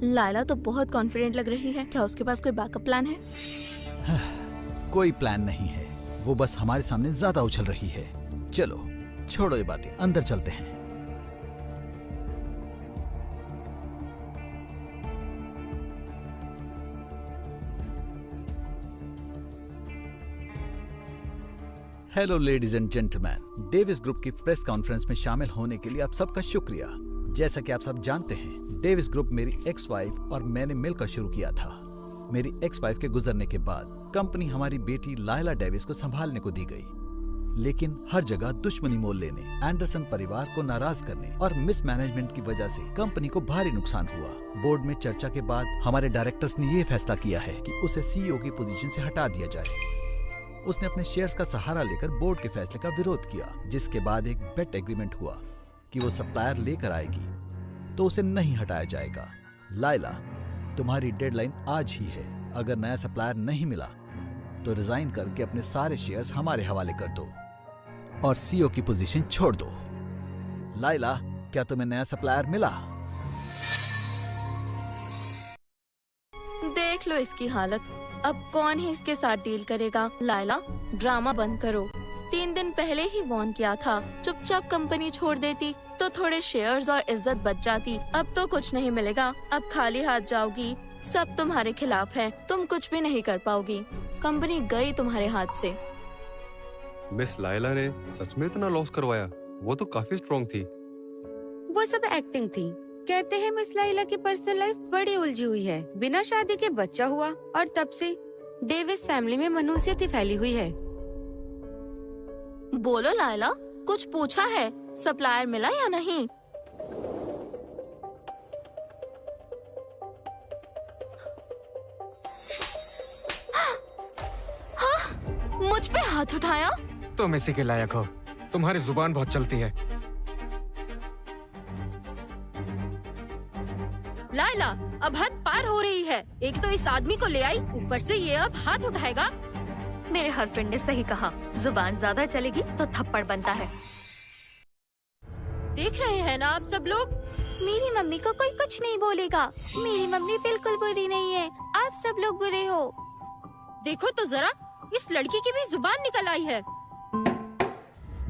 लायला तो बहुत कॉन्फिडेंट लग रही है। क्या उसके पास कोई बैकअप प्लान है? कोई प्लान नहीं है, वो बस हमारे सामने ज्यादा उछल रही है। चलो छोड़ो ये बातें, अंदर चलते हैं। Hello ladies and gentleman, Davis group की प्रेस कॉन्फ्रेंस में शामिल होने के लिए आप सबका शुक्रिया। जैसा कि आप सब जानते हैं, डेविस ग्रुप मेरी एक्स वाइफ और मैंने मिलकर शुरू किया था। मेरी एक्स वाइफ के गुजरने के बाद कंपनी हमारी बेटी लायला डेविस को संभालने को दी गई, लेकिन हर जगह दुश्मनी मोल लेने, एंडरसन परिवार को नाराज करने और मिसमैनेजमेंट की वजह से कंपनी को भारी नुकसान हुआ। बोर्ड में चर्चा के बाद हमारे डायरेक्टर्स ने ये फैसला किया है कि उसे सीईओ की पोजीशन से हटा दिया जाए। उसने अपने शेयर्स का सहारा लेकर बोर्ड के फैसले का विरोध किया, जिसके बाद एक बेट एग्रीमेंट हुआ कि वो सप्लायर लेकर आएगी तो उसे नहीं हटाया जाएगा। लायला, तुम्हारी डेडलाइन आज ही है। अगर नया सप्लायर नहीं मिला तो रिजाइन करके अपने सारे शेयर्स हमारे हवाले कर दो और सीईओ की पोजीशन छोड़ दो। लायला, क्या तुम्हें नया सप्लायर मिला? देख लो इसकी हालत, अब कौन ही इसके साथ डील करेगा। लायला, ड्रामा बंद करो। 3 दिन पहले ही वॉर्न किया था। चुपचाप कंपनी छोड़ देती तो थोड़े शेयर्स और इज्जत बच जाती। अब तो कुछ नहीं मिलेगा, अब खाली हाथ जाओगी। सब तुम्हारे खिलाफ है, तुम कुछ भी नहीं कर पाओगी। कंपनी गई तुम्हारे हाथ से। मिस लायला ने सच में इतना लॉस करवाया? वो तो काफी स्ट्रॉन्ग थी। वो सब एक्टिंग थी। कहते हैं मिस लायला की पर्सनल लाइफ बड़ी उलझी हुई है। बिना शादी के बच्चा हुआ और तब से डेविस फैमिली में मनुष्यता फैली हुई है। बोलो लायला, कुछ पूछा है? सप्लायर मिला या नहीं? हाँ, मुझ पे हाथ उठाया? तुम इसी के लायक हो, तुम्हारी जुबान बहुत चलती है। लायला, अब हद पार हो रही है। एक तो इस आदमी को ले आई, ऊपर से ये अब हाथ उठाएगा। मेरे हस्बैंड ने सही कहा, जुबान ज्यादा चलेगी तो थप्पड़ बनता है। देख रहे हैं ना आप सब लोग? मेरी मम्मी को कोई कुछ नहीं बोलेगा। मेरी मम्मी बिल्कुल बुरी नहीं है, आप सब लोग बुरे हो। देखो तो जरा, इस लड़की की भी जुबान निकल आई है।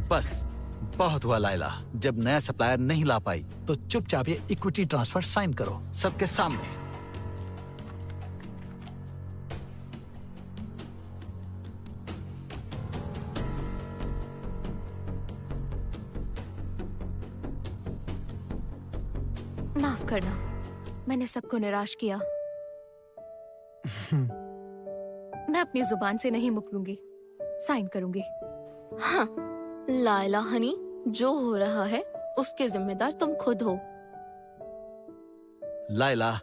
बस बहुत हुआ लायला, जब नया सप्लायर नहीं ला पाई तो चुपचाप ये इक्विटी ट्रांसफर साइन करो सबके सामने। माफ करना, मैंने सबको निराश किया। मैं अपनी जुबान से नहीं मुकरूंगी, साइन करूंगी। हाँ, लायला हनी, जो हो रहा है उसके जिम्मेदार तुम खुद हो। लायला,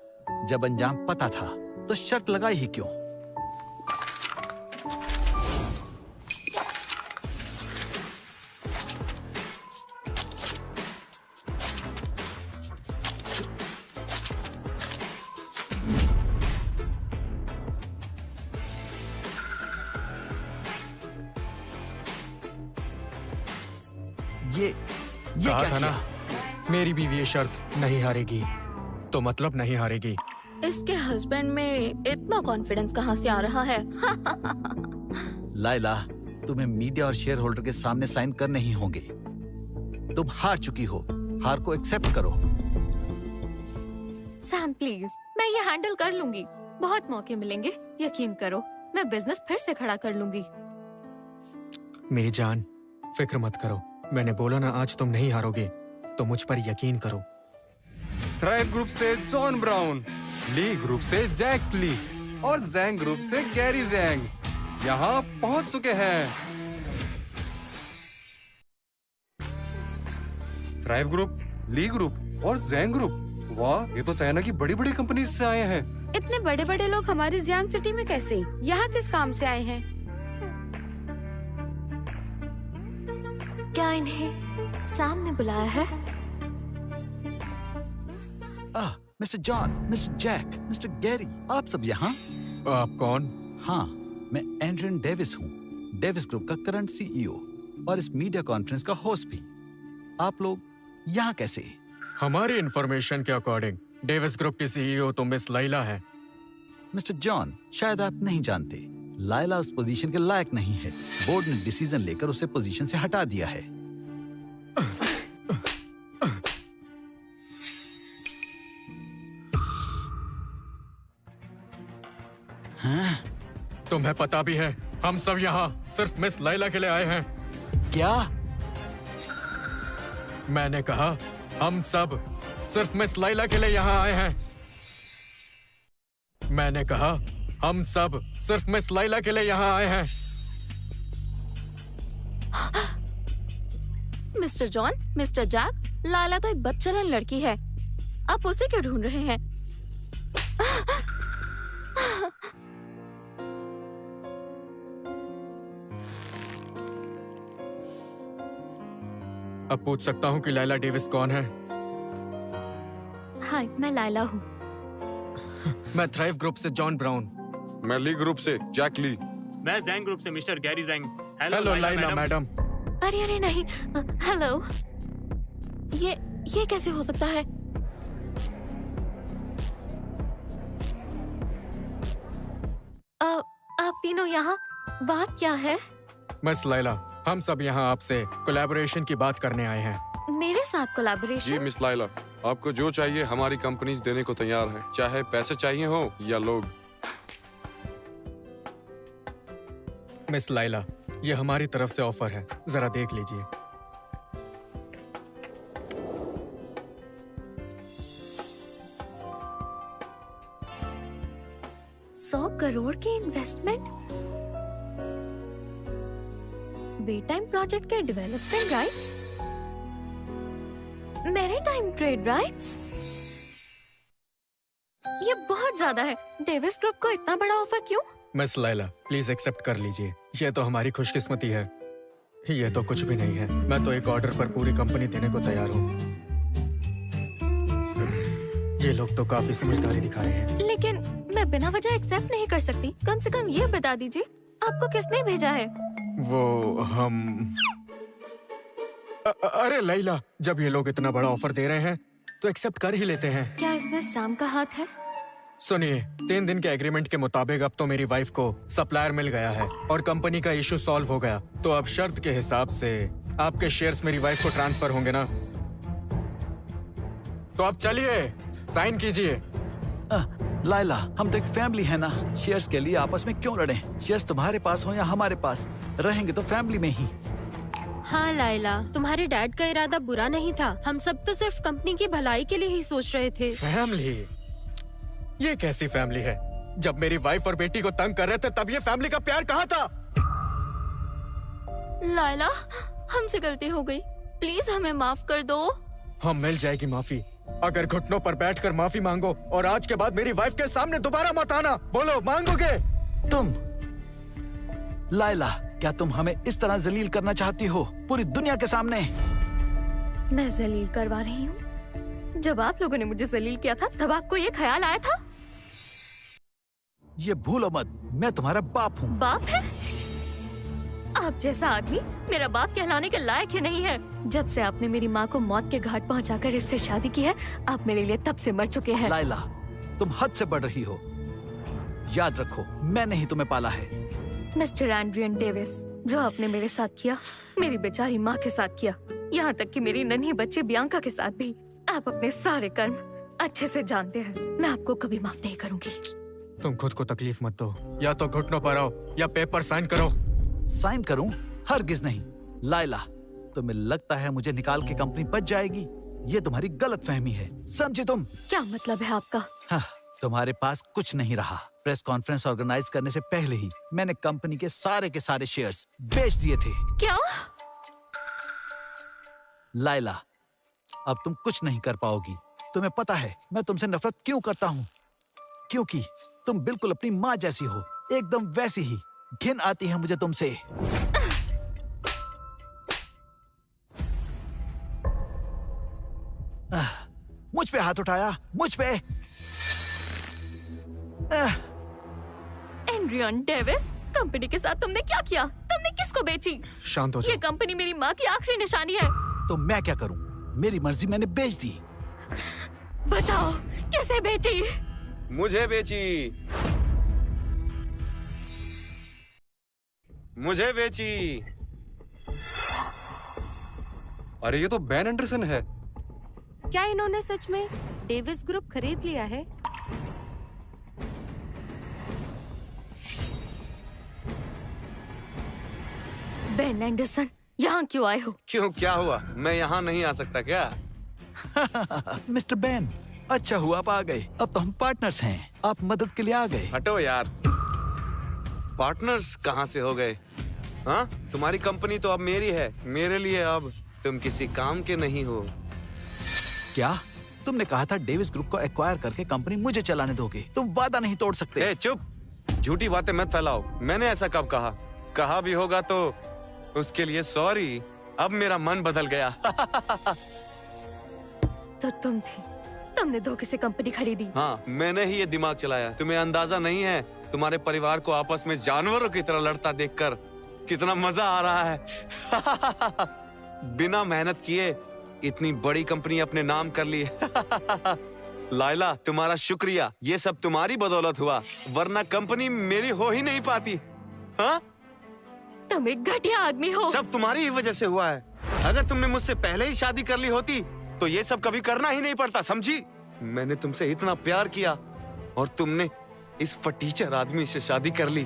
जब अंजाम पता था तो शर्त लगाई ही क्यों? ये कहा क्या था ना, किया? मेरी बीवी ये शर्त नहीं हारेगी तो मतलब नहीं हारेगी। इसके हस्बैंड में इतना कॉन्फिडेंस कहाँ से आ रहा है? लायला, तुम्हें मीडिया और शेयर होल्डर के सामने साइन करने ही होंगे। तुम हार चुकी हो, हार को एक्सेप्ट करो। सैम प्लीज, मैं ये हैंडल कर लूंगी। बहुत मौके मिलेंगे, यकीन करो। मैं बिजनेस फिर से खड़ा कर लूंगी। मेरी जान, फिक्र मत करो। मैंने बोला ना, आज तुम नहीं हारोगे, तो मुझ पर यकीन करो। थ्राइव ग्रुप से जॉन ब्राउन, ली ग्रुप से जैक ली और जैंग ग्रुप से गैरी जैंग यहाँ पहुँच चुके हैं। थ्राइव ग्रुप, ली ग्रुप और जैंग ग्रुप, वाह, ये तो चाइना की बड़ी बड़ी कंपनी से आए हैं। इतने बड़े बड़े लोग हमारी जियांग सिटी में कैसे? यहाँ किस काम से आए हैं? क्या इन्हें सैम ने बुलाया है? Mister John, mister Jack, mister Gary, आप सब यहाँ? आप कौन? हाँ, मैं एंड्रियन डेविस हूँ, डेविस ग्रुप का करंट सीईओ और इस मीडिया कॉन्फ्रेंस का होस्ट भी। आप लोग यहाँ कैसे? हमारी इंफॉर्मेशन के अकॉर्डिंग डेविस ग्रुप की सीईओ तो मिस लायला है। मिस्टर जॉन, शायद आप नहीं जानते, लायला उस पोजीशन के लायक नहीं है। बोर्ड ने डिसीजन लेकर उसे पोजीशन से हटा दिया है। तुम्हें पता भी है हम सब यहाँ सिर्फ मिस लैला के लिए आए हैं। क्या? मैंने कहा हम सब सिर्फ मिस लैला के लिए यहाँ आए हैं। मैंने कहा हम सब सिर्फ मिस लैला के लिए यहाँ आए हैं। मिस्टर जॉन, मिस्टर जैक, लायला तो एक बदचलन लड़की है, आप उसे क्यों ढूंढ रहे हैं? अब पूछ सकता हूँ कि लैला डेविस कौन है? हाय, मैं लायला हूँ। मैं थ्राइव ग्रुप से जॉन ब्राउन। मैं ली ग्रुप से जैक ली। मैं जैंग ग्रुप से mister Gary Zhang. Hello Laila madam. अरे नहीं, हेलो। ये कैसे हो सकता है? आप तीनों यहाँ, बात क्या है? मिस लैला, हम सब यहाँ आपसे कोलैबोरेशन की बात करने आए हैं। मेरे साथ जी कोलैबोरेशन? मिस लाइला, आपको जो चाहिए हमारी कंपनीज देने को तैयार है, चाहे पैसे चाहिए हो या लोग। मिस लैला, ये हमारी तरफ से ऑफर है, जरा देख लीजिए। $100 करोड़ की इन्वेस्टमेंट, बे टाइम प्रोजेक्ट के development rights, maritime trade rights. ये बहुत ज्यादा है। डेविस ग्रुप को इतना बड़ा ऑफर क्यों? मिस लैला, प्लीज एक्सेप्ट कर लीजिए। ये तो हमारी खुशकिस्मती है। ये तो कुछ भी नहीं है। मैं तो एक ऑर्डर पर पूरी कंपनी देने को तैयार हूँ। ये लोग तो काफी समझदारी दिखा रहे हैं। लेकिन मैं बिना वजह एक्सेप्ट नहीं कर सकती। कम से कम ये बता दीजिए, आपको किसने भेजा है? वो हम अरे लैला, जब ये लोग इतना बड़ा ऑफर दे रहे हैं तो एक्सेप्ट कर ही लेते हैं। क्या इसमें सैम का हाथ है? सुनिए, 3 दिन के एग्रीमेंट के मुताबिक अब तो मेरी वाइफ को सप्लायर मिल गया है और कंपनी का इशू सॉल्व हो गया। तो अब शर्त के हिसाब से आपके शेयर्स मेरी वाइफ को ट्रांसफर होंगे ना? तो अब चलिए साइन कीजिए। लाइला, हम तो एक फैमिली है ना, शेयर्स के लिए आपस में क्यों लड़ें? शेयर्स तुम्हारे पास हो या हमारे पास, रहेंगे तो फैमिली में ही। हाँ लाइला, तुम्हारे डैड का इरादा बुरा नहीं था। हम सब तो सिर्फ कंपनी की भलाई के लिए ही सोच रहे थे। फैमिली? ये कैसी फैमिली है? जब मेरी वाइफ और बेटी को तंग कर रहे थे तब ये फैमिली का प्यार कहाँ था? लाइला, हमसे गलती हो गई, प्लीज हमें माफ कर दो। हाँ, मिल जाएगी माफी। अगर घुटनों पर बैठकर माफी मांगो और आज के बाद मेरी वाइफ के सामने दोबारा मत आना। बोलो, मांगोगे? तुम लाइला, क्या तुम हमें इस तरह जलील करना चाहती हो पूरी दुनिया के सामने? मैं जलील करवा रही हूँ? जब आप लोगों ने मुझे जलील किया था तब आपको ये ख्याल आया था? ये भूलो मत, मैं तुम्हारा बाप हूँ। बाप है? आप जैसा आदमी मेरा बाप कहलाने के लायक ही नहीं है। जब से आपने मेरी माँ को मौत के घाट पहुँचाकर इससे शादी की है, आप मेरे लिए तब से मर चुके हैं। लाइला, तुम हद से बढ़ रही हो। याद रखो, मैंने ही तुम्हें पाला है। मिस्टर एंड्रियन डेविस, जो आपने मेरे साथ किया, मेरी बेचारी माँ के साथ किया, यहाँ तक कि मेरी नन्ही बच्ची बियांका के साथ भी, आप अपने सारे कर्म अच्छे से जानते हैं। मैं आपको कभी माफ नहीं करूंगी। तुम खुद को तकलीफ मत दो, या तो घुटनों पर आओ या पेपर साइन करो। साइन करूं? हरगिज नहीं। लाइला, तुम्हें लगता है मुझे निकाल के कंपनी बच जाएगी? ये तुम्हारी गलतफहमी है, समझे तुम? क्या मतलब है आपका? हाँ, तुम्हारे पास कुछ नहीं रहा। प्रेस कॉन्फ्रेंस ऑर्गेनाइज करने से पहले ही मैंने कंपनी के सारे शेयर्स बेच दिए थे। क्या? लाइला, अब तुम कुछ नहीं कर पाओगी। तुम्हें पता है मैं तुमसे नफरत क्यों करता हूँ? क्योंकि तुम बिल्कुल अपनी माँ जैसी हो, एकदम वैसी ही। घिन आती है मुझे तुमसे। मुझ पे हाथ उठाया, मुझ पे। एंड्रियन डेविस, कंपनी के साथ तुमने क्या किया? तुमने किसको बेची? शांत हो जाओ। ये कंपनी मेरी माँ की आखिरी निशानी है। तो मैं क्या करूं? मेरी मर्जी, मैंने बेच दी। बताओ, कैसे बेची? मुझे बेची, मुझे बेची। अरे ये तो बैन एंडरसन है। क्या इन्होंने सच में डेविस ग्रुप खरीद लिया है? बेन एंडरसन, यहाँ क्यों आए हो? क्यों, क्या हुआ? मैं यहाँ नहीं आ सकता क्या? मिस्टर बेन, अच्छा हुआ आप आ गए। अब तो हम पार्टनर्स हैं, आप मदद के लिए आ गए। हटो यार, पार्टनर्स कहाँ से हो गए? हाँ, तुम्हारी कंपनी तो अब मेरी है, मेरे लिए अब तुम किसी काम के नहीं हो। क्या तुमने कहा था डेविस ग्रुप को एक्वायर करके कंपनी मुझे चलाने दोगे? तुम वादा नहीं तोड़ सकते। चुप, झूठी बातें मत फैलाओ। मैंने ऐसा कब कहा? कहा भी होगा तो उसके लिए सॉरी। अब मेरा मन बदल गया। तो तुम थे, तुमने धोखे से कंपनी खरीदी। हाँ, मैंने ही ये दिमाग चलाया। तुम्हें अंदाजा नहीं है, तुम्हारे परिवार को आपस में जानवरों की तरह लड़ता देखकर कितना मजा आ रहा है। बिना मेहनत किए इतनी बड़ी कंपनी अपने नाम कर ली। लाइला, तुम्हारा शुक्रिया, ये सब तुम्हारी बदौलत हुआ, वरना कंपनी मेरी हो ही नहीं पाती। हाँ? तुम एक घटिया आदमी हो। सब तुम्हारी ही वजह से हुआ है। अगर तुमने मुझसे पहले ही शादी कर ली होती तो ये सब कभी करना ही नहीं पड़ता, समझी? मैंने तुमसे इतना प्यार किया और तुमने इस फटीचर आदमी से शादी कर ली।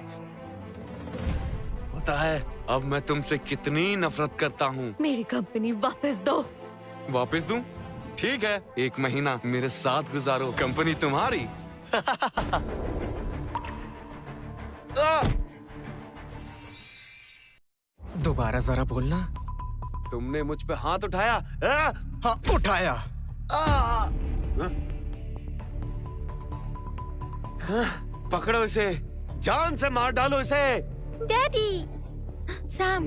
पता है अब मैं तुमसे कितनी नफरत करता हूँ। मेरी कंपनी वापस दो। वापस दूं? ठीक है, 1 महीना मेरे साथ गुजारो, कंपनी तुम्हारी। दोबारा जरा बोलना। तुमने मुझ पे हाथ उठाया। हाँ, उठाया। पकड़ो इसे, जान से मार डालो इसे। डैडी। सैम,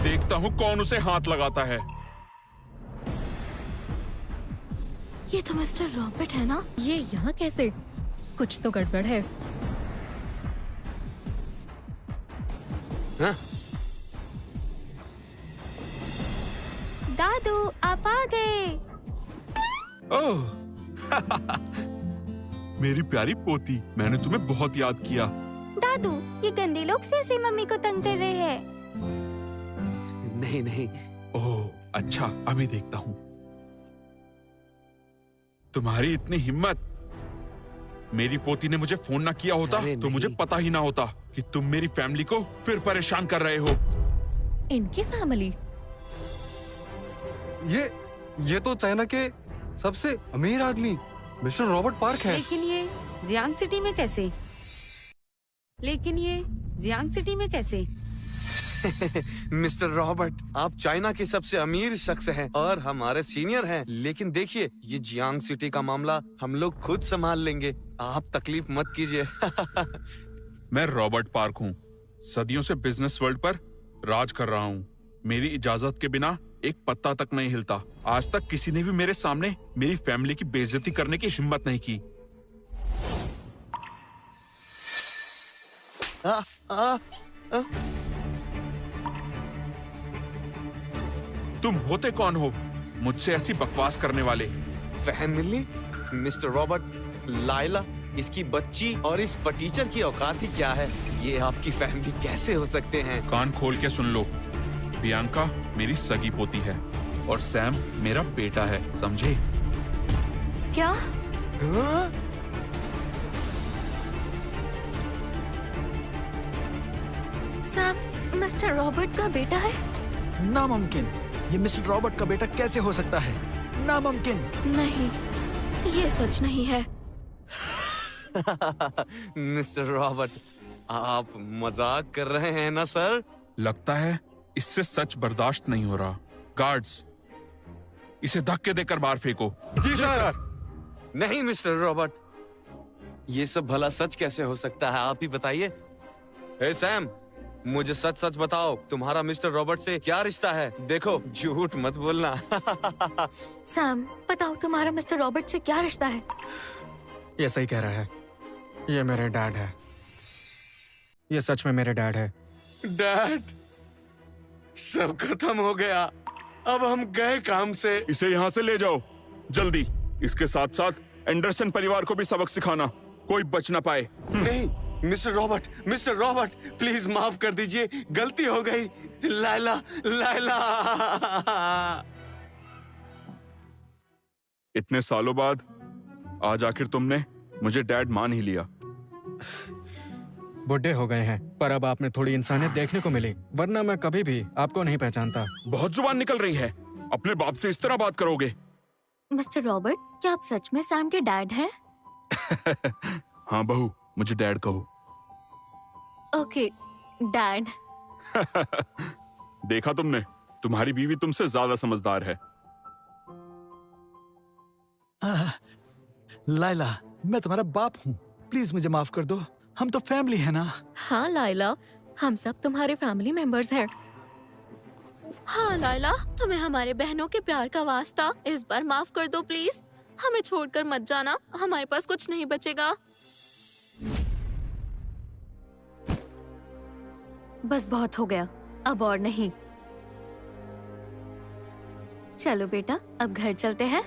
देखता हूँ कौन उसे हाथ लगाता है। ये तो मिस्टर रॉबर्ट है ना? ये यहाँ कैसे? कुछ तो गड़बड़ है। हाँ? दादू, आप आ गए। ओह, मेरी प्यारी पोती, मैंने तुम्हें बहुत याद किया। दादू, ये गंदे लोग फिर से मम्मी को तंग कर रहे हैं। नहीं नहीं। ओह, अच्छा, अभी देखता हूँ। तुम्हारी इतनी हिम्मत! मेरी पोती ने मुझे फोन ना किया होता तो मुझे पता ही ना होता कि तुम मेरी फैमिली को फिर परेशान कर रहे हो। इनकी फैमिली? ये तो चाइना के सबसे अमीर आदमी मिस्टर रॉबर्ट पार्क है। लेकिन ये जियांग सिटी में कैसे? मिस्टर रॉबर्ट, आप चाइना के सबसे अमीर शख्स हैं और हमारे सीनियर हैं। लेकिन देखिए, ये जियांग सिटी का मामला हम लोग खुद संभाल लेंगे, आप तकलीफ मत कीजिए। मैं रॉबर्ट पार्क हूँ, सदियों से बिजनेस वर्ल्ड पर राज कर रहा हूँ। मेरी इजाजत के बिना एक पत्ता तक नहीं हिलता। आज तक किसी ने भी मेरे सामने मेरी फैमिली की बेइज्जती करने की हिम्मत नहीं की। तुम होते कौन हो मुझसे ऐसी बकवास करने वाले? फैमिली? मिस्टर रॉबर्ट, लाइला, इसकी बच्ची और इस फटीचर की औकात ही क्या है? ये आपकी फैमिली कैसे हो सकते हैं? कान खोल के सुन लो, बियांका मेरी सगी पोती है और सैम मेरा बेटा है, समझे? क्या? सैम मिस्टर रॉबर्ट का बेटा है? नामुमकिन, ये मिस्टर रॉबर्ट का बेटा कैसे हो सकता है? नामुमकिन। नहीं, ये सच नहीं है। मिस्टर रॉबर्ट, आप मजाक कर रहे हैं ना सर? लगता है इससे सच बर्दाश्त नहीं हो रहा। गार्ड्स, इसे धक्के देकर बाहर फेंको। जी सर। नहीं मिस्टर रॉबर्ट, ये सब भला सच कैसे हो सकता है, आप ही बताइए। हे सैम, मुझे सच सच बताओ, तुम्हारा मिस्टर रॉबर्ट से क्या रिश्ता है? देखो, झूठ मत बोलना। सैम, बताओ तुम्हारा मिस्टर रॉबर्ट से क्या रिश्ता है? ये सही कह रहा है, ये मेरे डैड है। ये सच में मेरे डैड है। डैड, सब खत्म हो गया, अब हम गए काम से। इसे यहाँ से ले जाओ जल्दी। इसके साथ साथ एंडरसन परिवार को भी सबक सिखाना, कोई बच ना पाए। नहीं मिस्टर रॉबर्ट, प्लीज माफ कर दीजिए, गलती हो गई। लाइला, लाइला। इतने सालों बाद आज आखिर तुमने मुझे डैड मान ही लिया। बुढ़े हो गए हैं, पर अब आप में थोड़ी इंसानियत देखने को मिली, वरना मैं कभी भी आपको नहीं पहचानता। बहुत जुबान निकल रही है, अपने बाप से इस तरह बात करोगे? मिस्टर रॉबर्ट, क्या आप सच में सैम के डैड हैं? हाँ बहू, मुझे डैड कहो। Okay dad. देखा तुमने, तुम्हारी बीवी तुमसे ज्यादा समझदार है। लाइला, मैं तुम्हारा बाप हूँ, प्लीज मुझे माफ कर दो, हम तो फैमिली है ना। हाँ लाइला, हम सब तुम्हारे फैमिली मेंबर्स हैं। हाँ लाइला, तुम्हें हमारे बहनों के प्यार का वास्ता इस बार माफ कर दो प्लीज। हमें छोड़कर मत जाना, हमारे पास कुछ नहीं बचेगा। बस बहुत हो गया, अब और नहीं। चलो बेटा, अब घर चलते हैं।